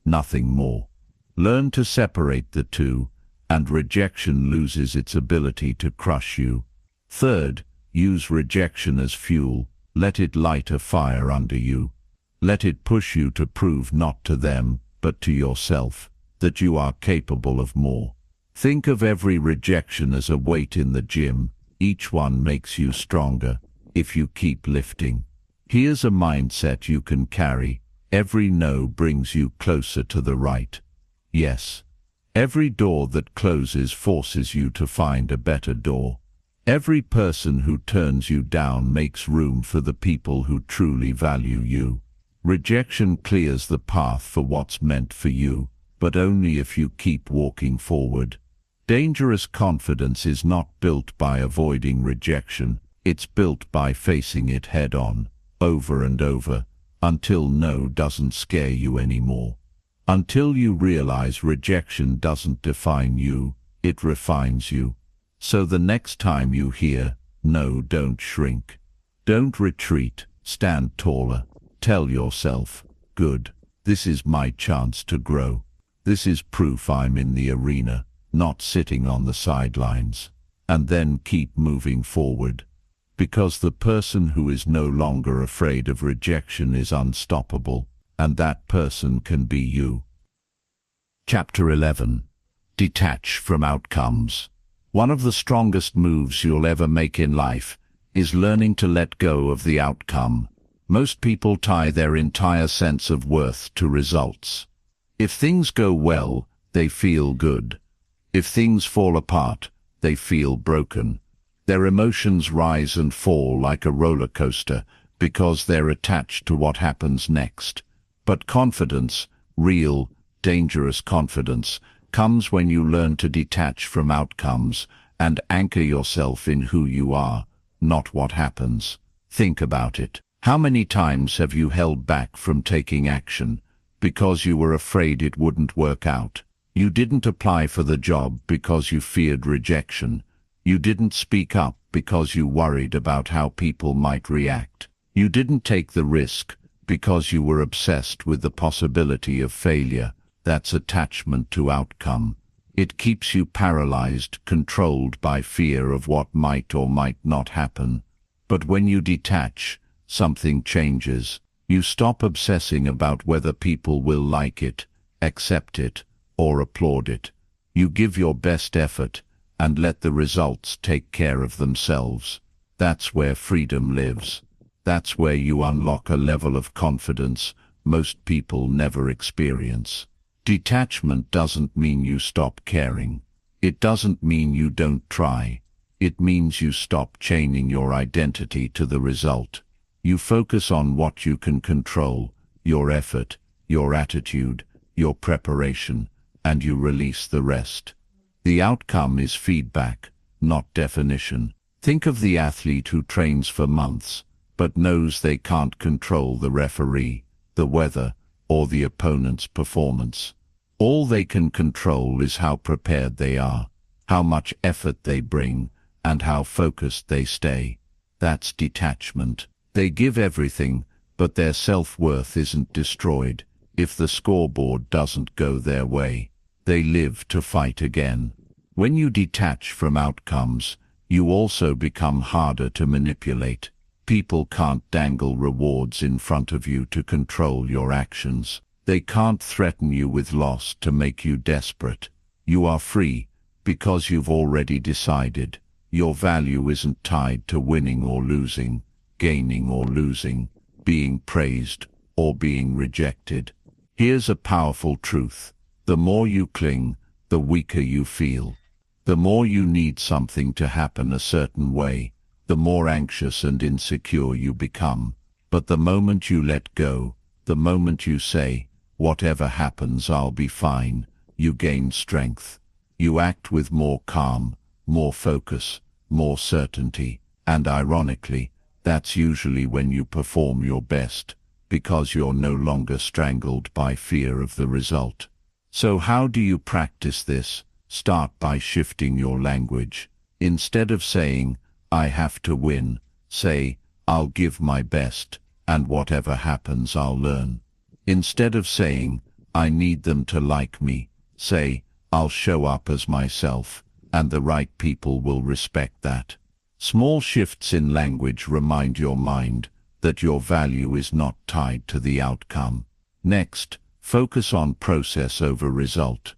Nothing more. Learn to separate the two, and rejection loses its ability to crush you. Third, use rejection as fuel. Let it light a fire under you. Let it push you to prove not to them, but to yourself, that you are capable of more. Think of every rejection as a weight in the gym. Each one makes you stronger if you keep lifting. Here's a mindset you can carry. Every no brings you closer to the right. Yes. Every door that closes forces you to find a better door. Every person who turns you down makes room for the people who truly value you. Rejection clears the path for what's meant for you, but only if you keep walking forward. Dangerous confidence is not built by avoiding rejection, it's built by facing it head-on, over and over, until no doesn't scare you anymore. Until you realize rejection doesn't define you, it refines you. So the next time you hear, no, don't shrink. Don't retreat, stand taller. Tell yourself, good, this is my chance to grow. This is proof I'm in the arena, not sitting on the sidelines. And then keep moving forward. Because the person who is no longer afraid of rejection is unstoppable, and that person can be you. Chapter 11. Detach from outcomes. One of the strongest moves you'll ever make in life is learning to let go of the outcome. Most people tie their entire sense of worth to results. If things go well, they feel good. If things fall apart, they feel broken. Their emotions rise and fall like a roller coaster because they're attached to what happens next. But confidence, real, dangerous confidence, comes when you learn to detach from outcomes and anchor yourself in who you are, not what happens. Think about it. How many times have you held back from taking action because you were afraid it wouldn't work out? You didn't apply for the job because you feared rejection. You didn't speak up because you worried about how people might react. You didn't take the risk because you were obsessed with the possibility of failure. That's attachment to outcome. It keeps you paralyzed, controlled by fear of what might or might not happen. But when you detach, something changes. You stop obsessing about whether people will like it, accept it, or applaud it. You give your best effort and let the results take care of themselves. That's where freedom lives. That's where you unlock a level of confidence most people never experience. Detachment doesn't mean you stop caring. It doesn't mean you don't try. It means you stop chaining your identity to the result. You focus on what you can control, your effort, your attitude, your preparation, and you release the rest. The outcome is feedback, not definition. Think of the athlete who trains for months, but knows they can't control the referee, the weather, or the opponent's performance. All they can control is how prepared they are, how much effort they bring, and how focused they stay. That's detachment. They give everything, but their self-worth isn't destroyed. If the scoreboard doesn't go their way, they live to fight again. When you detach from outcomes, you also become harder to manipulate. People can't dangle rewards in front of you to control your actions. They can't threaten you with loss to make you desperate. You are free because you've already decided. Your value isn't tied to winning or losing, gaining or losing, being praised or being rejected. Here's a powerful truth. The more you cling, the weaker you feel. The more you need something to happen a certain way, the more anxious and insecure you become. But the moment you let go, the moment you say, whatever happens, I'll be fine, you gain strength. You act with more calm, more focus, more certainty, and ironically, that's usually when you perform your best, because you're no longer strangled by fear of the result. So how do you practice this? Start by shifting your language. Instead of saying, I have to win. Say, I'll give my best, and whatever happens I'll learn. Instead of saying, I need them to like me, say, I'll show up as myself, and the right people will respect that. Small shifts in language remind your mind that your value is not tied to the outcome. Next, focus on process over result.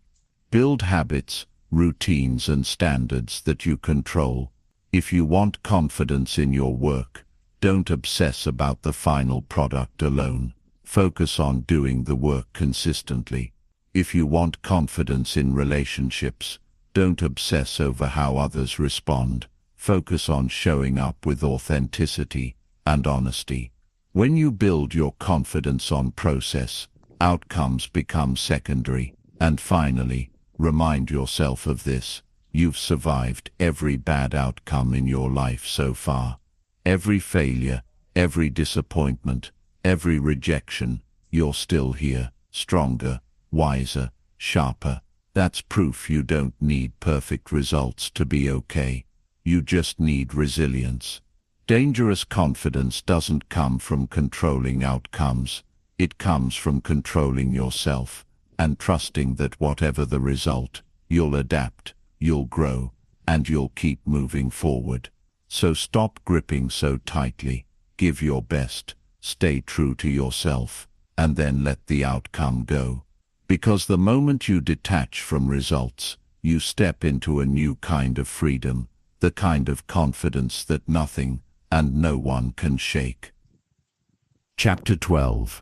Build habits, routines, and standards that you control. If you want confidence in your work, don't obsess about the final product alone. Focus on doing the work consistently. If you want confidence in relationships, don't obsess over how others respond. Focus on showing up with authenticity and honesty. When you build your confidence on process, outcomes become secondary. And finally, remind yourself of this: you've survived every bad outcome in your life so far. Every failure, every disappointment, every rejection, you're still here, stronger, wiser, sharper. That's proof you don't need perfect results to be okay. You just need resilience. Dangerous confidence doesn't come from controlling outcomes. It comes from controlling yourself and trusting that whatever the result, you'll adapt, you'll grow, and you'll keep moving forward. So stop gripping so tightly, give your best, stay true to yourself, and then let the outcome go. Because the moment you detach from results, you step into a new kind of freedom, the kind of confidence that nothing and no one can shake. Chapter 12.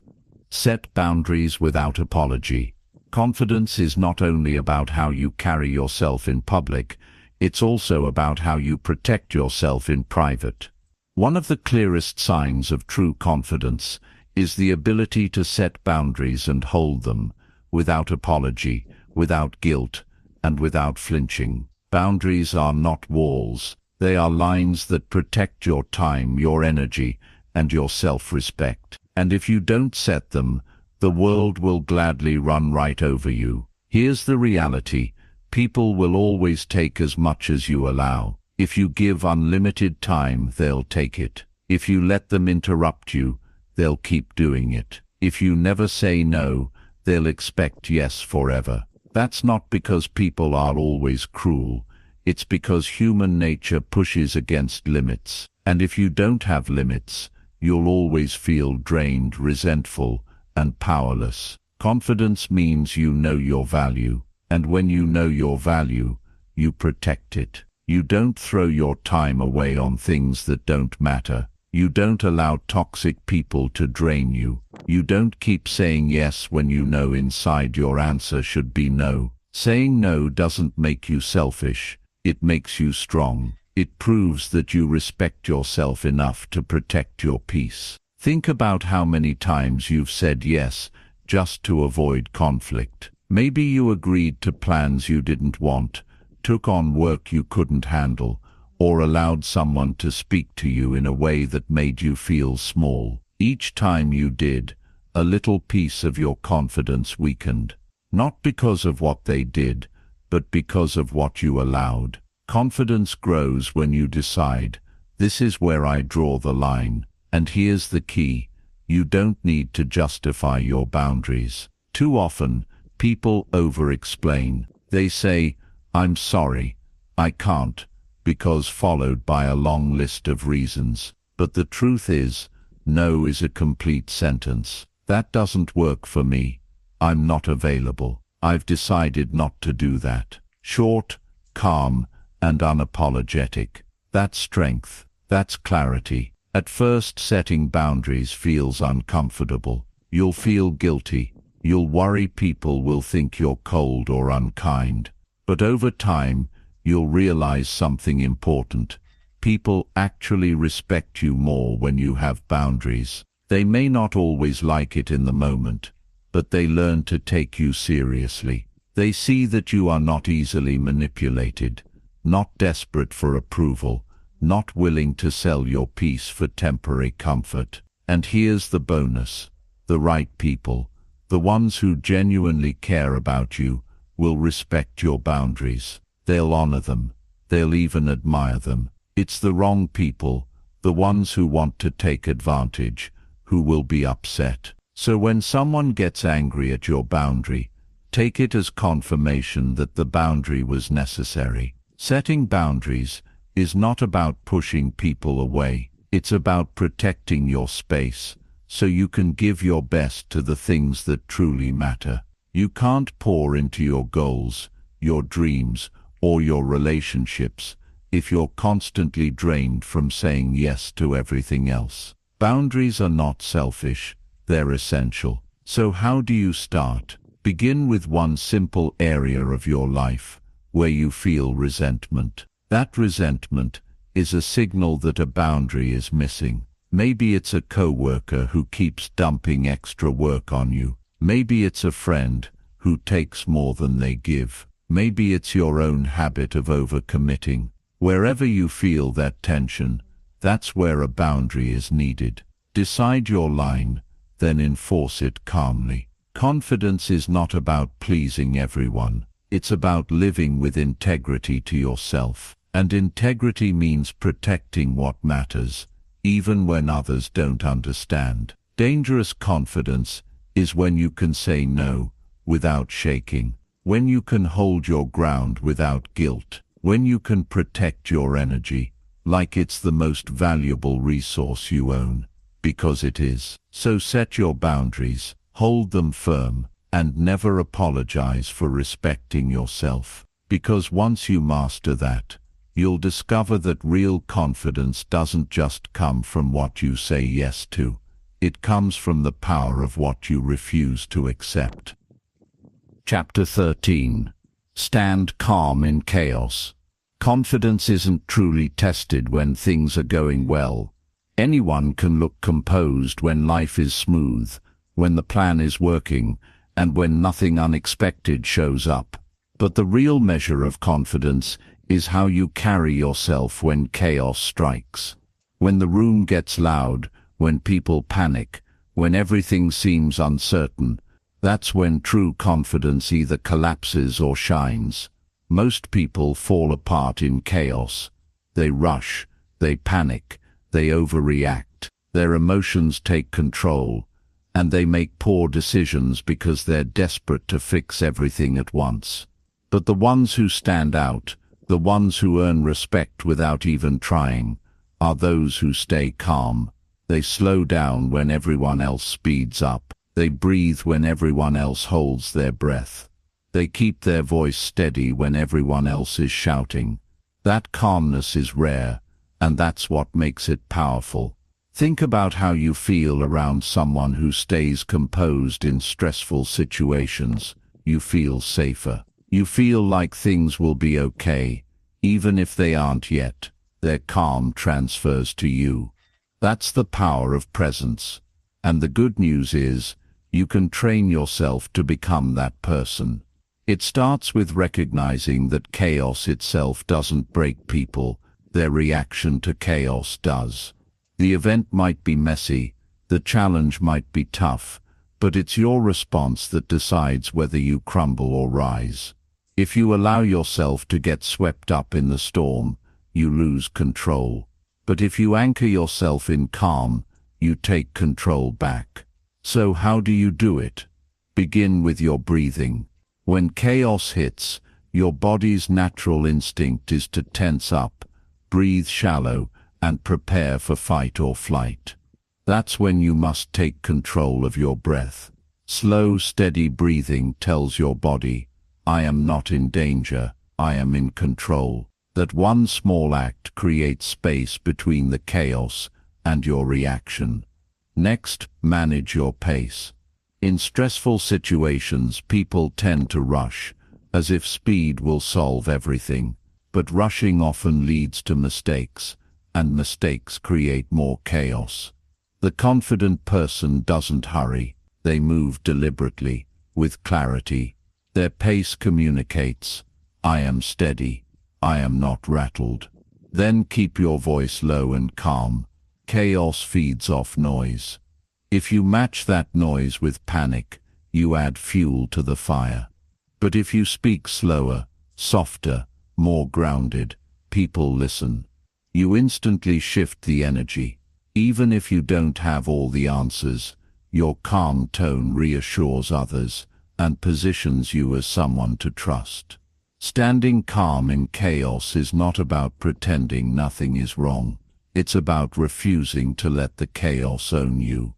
Set boundaries without apology. Confidence is not only about how you carry yourself in public, it's also about how you protect yourself in private. One of the clearest signs of true confidence is the ability to set boundaries and hold them, without apology, without guilt, and without flinching. Boundaries are not walls. They are lines that protect your time, your energy, and your self-respect. And if you don't set them, the world will gladly run right over you. Here's the reality: people will always take as much as you allow. If you give unlimited time, they'll take it. If you let them interrupt you, they'll keep doing it. If you never say no, they'll expect yes forever. That's not because people are always cruel. It's because human nature pushes against limits. And if you don't have limits, you'll always feel drained, resentful, and powerless. Confidence means you know your value. And when you know your value, you protect it. You don't throw your time away on things that don't matter. You don't allow toxic people to drain you. You don't keep saying yes when you know inside your answer should be no. Saying no doesn't make you selfish. It makes you strong. It proves that you respect yourself enough to protect your peace. Think about how many times you've said yes just to avoid conflict. Maybe you agreed to plans you didn't want, took on work you couldn't handle, or allowed someone to speak to you in a way that made you feel small. Each time you did, a little piece of your confidence weakened. Not because of what they did, but because of what you allowed. Confidence grows when you decide, this is where I draw the line. And here's the key: you don't need to justify your boundaries. Too often, people over-explain. They say, I'm sorry, I can't, because followed by a long list of reasons. But the truth is, no is a complete sentence. That doesn't work for me. I'm not available. I've decided not to do that. Short, calm, and unapologetic. That's strength. That's clarity. At first, setting boundaries feels uncomfortable. You'll feel guilty. You'll worry people will think you're cold or unkind. But over time, you'll realize something important. People actually respect you more when you have boundaries. They may not always like it in the moment, but they learn to take you seriously. They see that you are not easily manipulated, not desperate for approval, not willing to sell your peace for temporary comfort. And here's the bonus: the right people, the ones who genuinely care about you, will respect your boundaries. They'll honor them. They'll even admire them. It's the wrong people, the ones who want to take advantage, who will be upset. So when someone gets angry at your boundary, take it as confirmation that the boundary was necessary. Setting boundaries is not about pushing people away. It's about protecting your space, so you can give your best to the things that truly matter. You can't pour into your goals, your dreams, or your relationships if you're constantly drained from saying yes to everything else. Boundaries are not selfish, they're essential. So how do you start? Begin with one simple area of your life where you feel resentment. That resentment is a signal that a boundary is missing. Maybe it's a coworker who keeps dumping extra work on you. Maybe it's a friend who takes more than they give. Maybe it's your own habit of overcommitting. Wherever you feel that tension, that's where a boundary is needed. Decide your line, then enforce it calmly. Confidence is not about pleasing everyone. It's about living with integrity to yourself. And integrity means protecting what matters, even when others don't understand. Dangerous confidence is when you can say no without shaking, when you can hold your ground without guilt, when you can protect your energy like it's the most valuable resource you own, because it is. So set your boundaries, hold them firm, and never apologize for respecting yourself. Because once you master that, you'll discover that real confidence doesn't just come from what you say yes to. It comes from the power of what you refuse to accept. Chapter 13. Stand calm in chaos. Confidence isn't truly tested when things are going well. Anyone can look composed when life is smooth, when the plan is working, and when nothing unexpected shows up. But the real measure of confidence is how you carry yourself when chaos strikes. When the room gets loud, when people panic, when everything seems uncertain, that's when true confidence either collapses or shines. Most people fall apart in chaos. They rush, they panic, they overreact. Their emotions take control, and they make poor decisions because they're desperate to fix everything at once. But the ones who stand out, the ones who earn respect without even trying, are those who stay calm. They slow down when everyone else speeds up. They breathe when everyone else holds their breath. They keep their voice steady when everyone else is shouting. That calmness is rare, and that's what makes it powerful. Think about how you feel around someone who stays composed in stressful situations. You feel safer. You feel like things will be okay, even if they aren't yet. Their calm transfers to you. That's the power of presence. And the good news is, you can train yourself to become that person. It starts with recognizing that chaos itself doesn't break people, their reaction to chaos does. The event might be messy, the challenge might be tough, but it's your response that decides whether you crumble or rise. If you allow yourself to get swept up in the storm, you lose control. But if you anchor yourself in calm, you take control back. So how do you do it? Begin with your breathing. When chaos hits, your body's natural instinct is to tense up, breathe shallow, and prepare for fight or flight. That's when you must take control of your breath. Slow, steady breathing tells your body, I am not in danger, I am in control. That one small act creates space between the chaos and your reaction. Next, manage your pace. In stressful situations, people tend to rush, as if speed will solve everything. But rushing often leads to mistakes, and mistakes create more chaos. The confident person doesn't hurry. They move deliberately, with clarity. Their pace communicates, I am steady, I am not rattled. Then keep your voice low and calm. Chaos feeds off noise. If you match that noise with panic, you add fuel to the fire. But if you speak slower, softer, more grounded, people listen. You instantly shift the energy. Even if you don't have all the answers, your calm tone reassures others and positions you as someone to trust. Standing calm in chaos is not about pretending nothing is wrong. It's about refusing to let the chaos own you.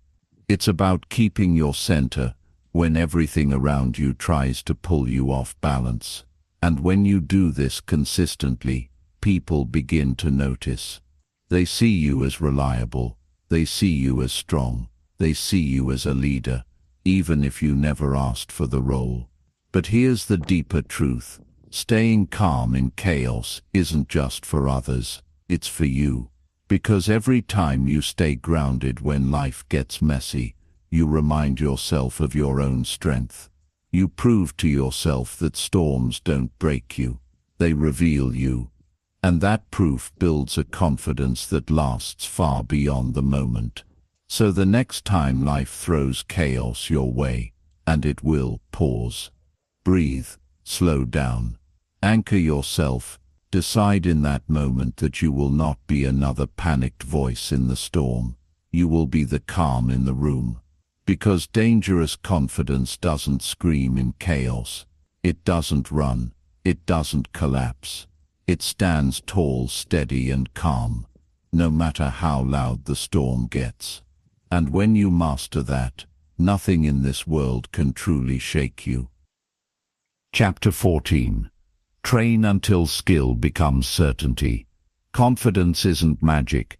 It's about keeping your center when everything around you tries to pull you off balance. And when you do this consistently, people begin to notice. They see you as reliable. They see you as strong. They see you as a leader, even if you never asked for the role. But here's the deeper truth. Staying calm in chaos isn't just for others, it's for you. Because every time you stay grounded when life gets messy, you remind yourself of your own strength. You prove to yourself that storms don't break you, they reveal you. And that proof builds a confidence that lasts far beyond the moment. So the next time life throws chaos your way, and it will, pause. Breathe, slow down. Anchor yourself. Decide in that moment that you will not be another panicked voice in the storm. You will be the calm in the room. Because dangerous confidence doesn't scream in chaos. It doesn't run. It doesn't collapse. It stands tall, steady, and calm, no matter how loud the storm gets. And when you master that, nothing in this world can truly shake you. Chapter 14. Train until skill becomes certainty. Confidence isn't magic.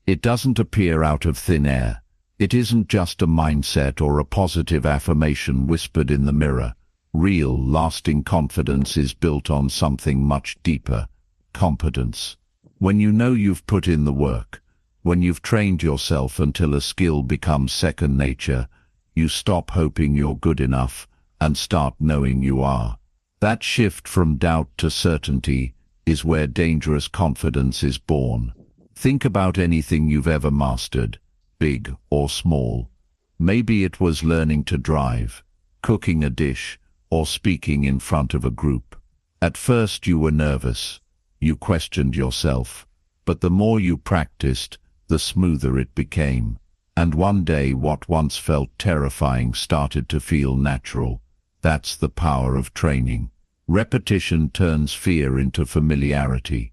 It doesn't appear out of thin air. It isn't just a mindset or a positive affirmation whispered in the mirror. Real, lasting confidence is built on something much deeper: competence. When you know you've put in the work, when you've trained yourself until a skill becomes second nature, you stop hoping you're good enough and start knowing you are. That shift from doubt to certainty is where dangerous confidence is born. Think about anything you've ever mastered, big or small. Maybe it was learning to drive, cooking a dish, or speaking in front of a group. At first you were nervous. You questioned yourself. But the more you practiced, the smoother it became. And one day what once felt terrifying started to feel natural. That's the power of training. Repetition turns fear into familiarity.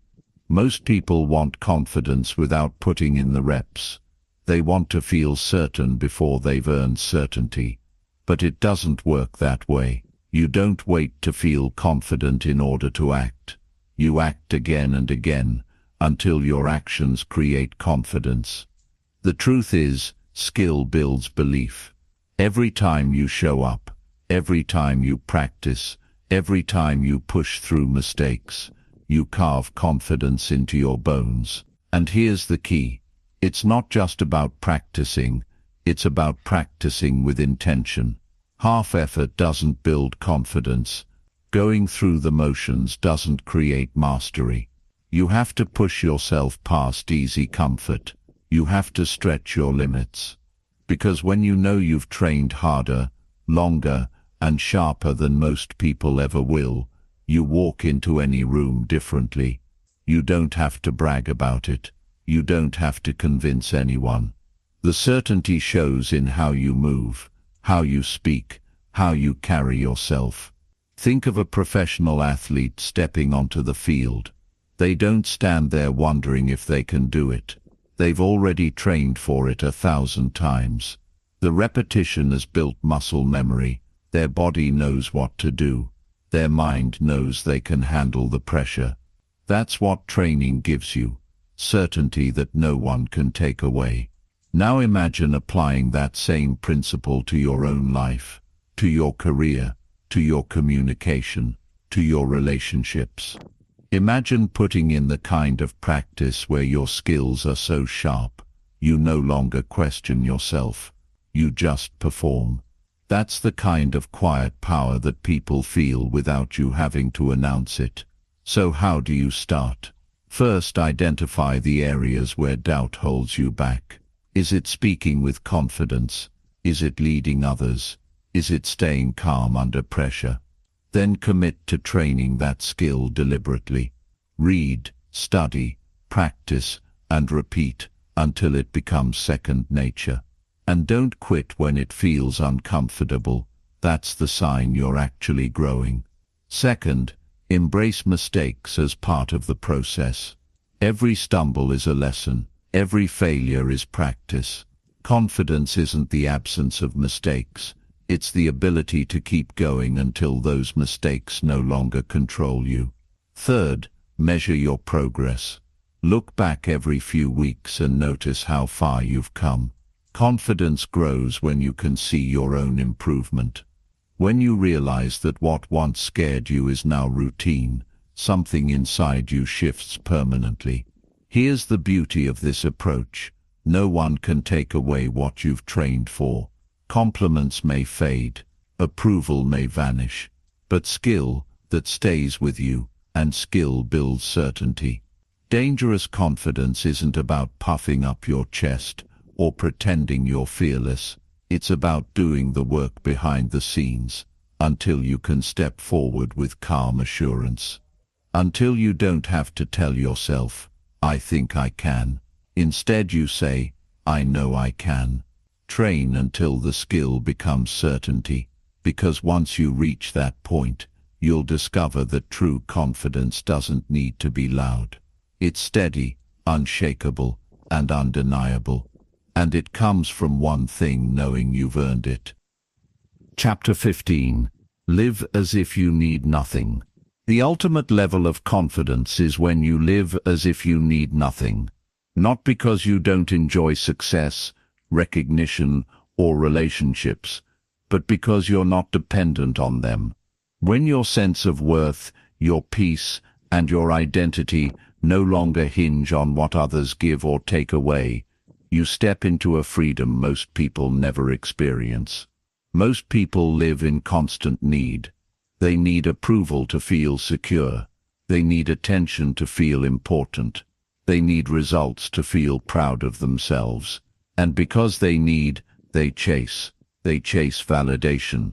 Most people want confidence without putting in the reps. They want to feel certain before they've earned certainty. But it doesn't work that way. You don't wait to feel confident in order to act. You act again and again, until your actions create confidence. The truth is, skill builds belief. Every time you show up, every time you practice, every time you push through mistakes, you carve confidence into your bones. And here's the key. It's not just about practicing, it's about practicing with intention. Half effort doesn't build confidence. Going through the motions doesn't create mastery. You have to push yourself past easy comfort. You have to stretch your limits. Because when you know you've trained harder, longer, and sharper than most people ever will, you walk into any room differently. You don't have to brag about it. You don't have to convince anyone. The certainty shows in how you move, how you speak, how you carry yourself. Think of a professional athlete stepping onto the field. They don't stand there wondering if they can do it. They've already trained for it 1,000 times. The repetition has built muscle memory. Their body knows what to do. Their mind knows they can handle the pressure. That's what training gives you. Certainty that no one can take away. Now imagine applying that same principle to your own life, to your career, to your communication, to your relationships. Imagine putting in the kind of practice where your skills are so sharp, you no longer question yourself. You just perform. That's the kind of quiet power that people feel without you having to announce it. So how do you start? First, identify the areas where doubt holds you back. Is it speaking with confidence? Is it leading others? Is it staying calm under pressure? Then commit to training that skill deliberately. Read, study, practice, and repeat until it becomes second nature. And don't quit when it feels uncomfortable. That's the sign you're actually growing. Second, embrace mistakes as part of the process. Every stumble is a lesson. Every failure is practice. Confidence isn't the absence of mistakes. It's the ability to keep going until those mistakes no longer control you. Third, measure your progress. Look back every few weeks and notice how far you've come. Confidence grows when you can see your own improvement. When you realize that what once scared you is now routine, something inside you shifts permanently. Here's the beauty of this approach. No one can take away what you've trained for. Compliments may fade, approval may vanish, but skill, that stays with you, and skill builds certainty. Dangerous confidence isn't about puffing up your chest or pretending you're fearless. It's about doing the work behind the scenes until you can step forward with calm assurance. Until you don't have to tell yourself, "I think I can." Instead you say, "I know I can." Train until the skill becomes certainty, because once you reach that point, you'll discover that true confidence doesn't need to be loud. It's steady, unshakable, and undeniable. And it comes from one thing: knowing you've earned it. Chapter 15. Live as if you need nothing. The ultimate level of confidence is when you live as if you need nothing. Not because you don't enjoy success, recognition, or relationships, but because you're not dependent on them. When your sense of worth, your peace, and your identity no longer hinge on what others give or take away, you step into a freedom most people never experience. Most people live in constant need. They need approval to feel secure. They need attention to feel important. They need results to feel proud of themselves. And because they need, they chase. They chase validation.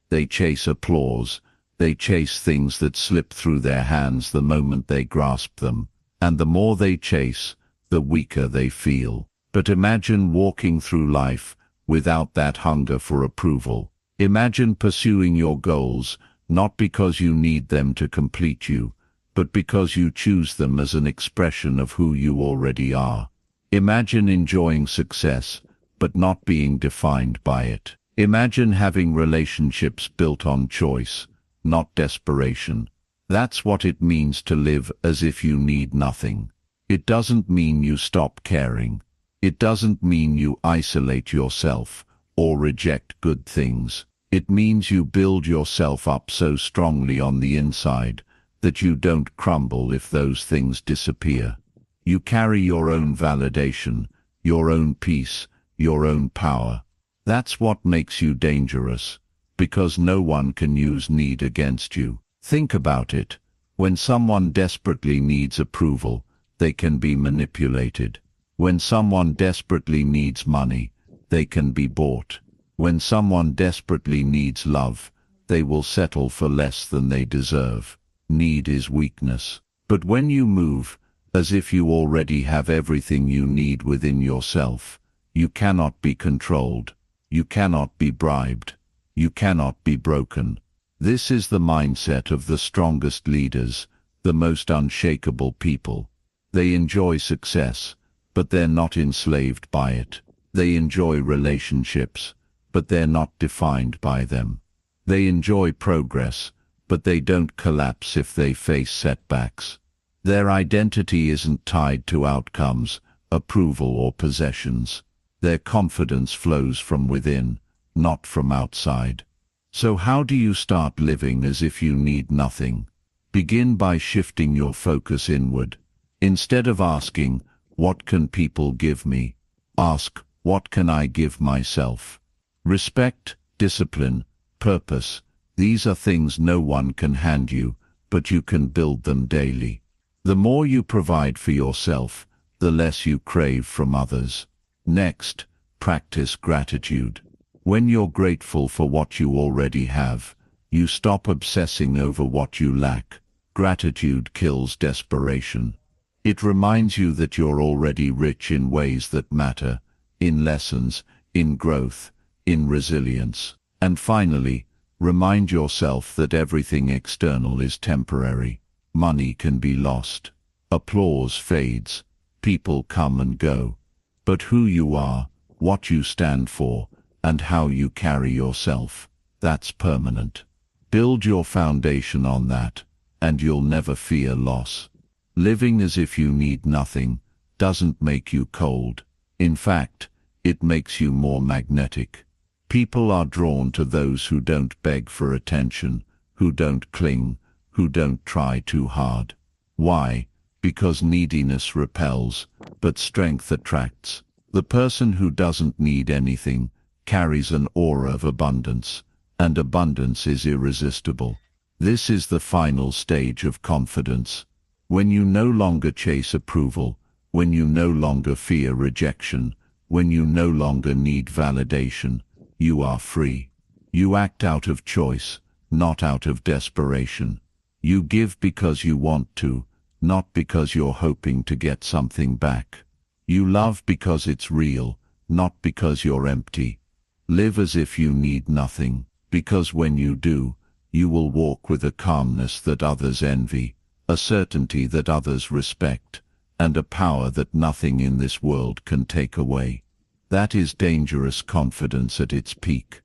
They chase applause. They chase things that slip through their hands the moment they grasp them. And the more they chase, the weaker they feel. But imagine walking through life without that hunger for approval. Imagine pursuing your goals, not because you need them to complete you, but because you choose them as an expression of who you already are. Imagine enjoying success, but not being defined by it. Imagine having relationships built on choice, not desperation. That's what it means to live as if you need nothing. It doesn't mean you stop caring. It doesn't mean you isolate yourself or reject good things. It means you build yourself up so strongly on the inside that you don't crumble if those things disappear. You carry your own validation, your own peace, your own power. That's what makes you dangerous, because no one can use need against you. Think about it. When someone desperately needs approval, they can be manipulated. When someone desperately needs money, they can be bought. When someone desperately needs love, they will settle for less than they deserve. Need is weakness. But when you move, as if you already have everything you need within yourself, you cannot be controlled. You cannot be bribed. You cannot be broken. This is the mindset of the strongest leaders, the most unshakable people. They enjoy success, but they're not enslaved by it. They enjoy relationships, but they're not defined by them. They enjoy progress, but they don't collapse if they face setbacks. Their identity isn't tied to outcomes, approval, or possessions. Their confidence flows from within, not from outside. So how do you start living as if you need nothing? Begin by shifting your focus inward. Instead of asking, "What can people give me?" ask, "What can I give myself?" Respect, discipline, purpose, these are things no one can hand you, but you can build them daily. The more you provide for yourself, the less you crave from others. Next, practice gratitude. When you're grateful for what you already have, you stop obsessing over what you lack. Gratitude kills desperation. It reminds you that you're already rich in ways that matter, in lessons, in growth, in resilience. And finally, remind yourself that everything external is temporary. Money can be lost. Applause fades. People come and go. But who you are, what you stand for, and how you carry yourself, that's permanent. Build your foundation on that, and you'll never fear loss. Living as if you need nothing doesn't make you cold. In fact, it makes you more magnetic. People are drawn to those who don't beg for attention, who don't cling, who don't try too hard. Why? Because neediness repels, but strength attracts. The person who doesn't need anything carries an aura of abundance, and abundance is irresistible. This is the final stage of confidence. When you no longer chase approval, when you no longer fear rejection, when you no longer need validation, you are free. You act out of choice, not out of desperation. You give because you want to, not because you're hoping to get something back. You love because it's real, not because you're empty. Live as if you need nothing, because when you do, you will walk with a calmness that others envy, a certainty that others respect, and a power that nothing in this world can take away. That is dangerous confidence at its peak.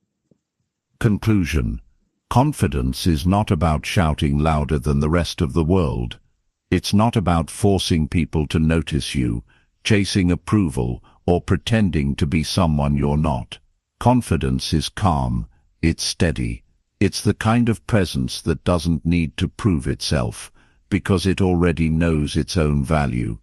Conclusion. Confidence is not about shouting louder than the rest of the world. It's not about forcing people to notice you, chasing approval, or pretending to be someone you're not. Confidence is calm, it's steady. It's the kind of presence that doesn't need to prove itself, because it already knows its own value.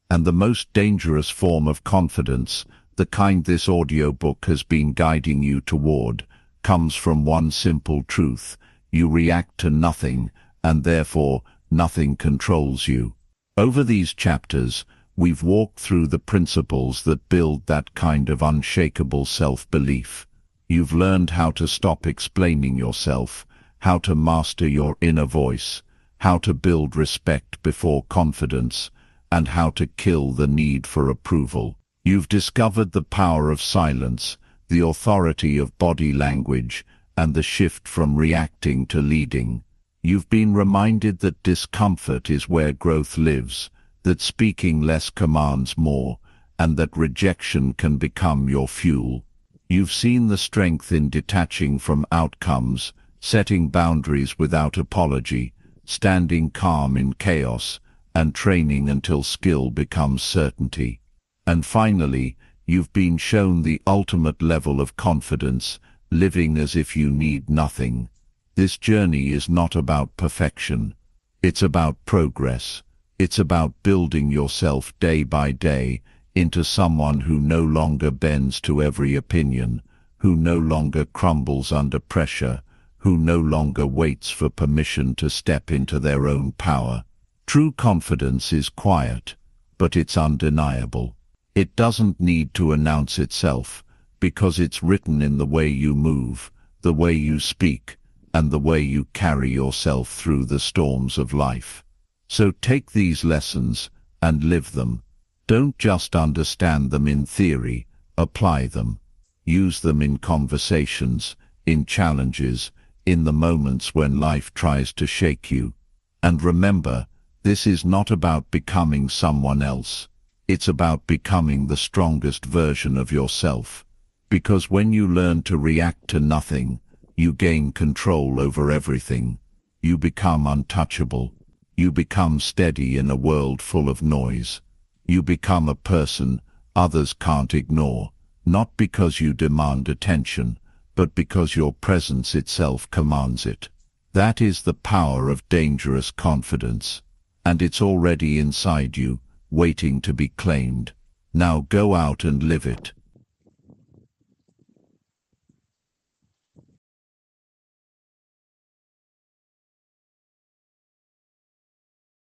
And the most dangerous form of confidence, the kind this audiobook has been guiding you toward, comes from one simple truth: you react to nothing, and therefore nothing controls you. Over these chapters, we've walked through the principles that build that kind of unshakable self-belief. You've learned how to stop explaining yourself, how to master your inner voice, how to build respect before confidence, and how to kill the need for approval. You've discovered the power of silence, the authority of body language, and the shift from reacting to leading. You've been reminded that discomfort is where growth lives, that speaking less commands more, and that rejection can become your fuel. You've seen the strength in detaching from outcomes, setting boundaries without apology, standing calm in chaos, and training until skill becomes certainty. And finally, you've been shown the ultimate level of confidence, living as if you need nothing. This journey is not about perfection. It's about progress. It's about building yourself day by day into someone who no longer bends to every opinion, who no longer crumbles under pressure, who no longer waits for permission to step into their own power. True confidence is quiet, but it's undeniable. It doesn't need to announce itself, because it's written in the way you move, the way you speak, and the way you carry yourself through the storms of life. So take these lessons and live them. Don't just understand them in theory, apply them. Use them in conversations, in challenges, in the moments when life tries to shake you. And remember, this is not about becoming someone else. It's about becoming the strongest version of yourself. Because when you learn to react to nothing, you gain control over everything. You become untouchable. You become steady in a world full of noise. You become a person others can't ignore, not because you demand attention, but because your presence itself commands it. That is the power of dangerous confidence, and it's already inside you, waiting to be claimed. Now go out and live it.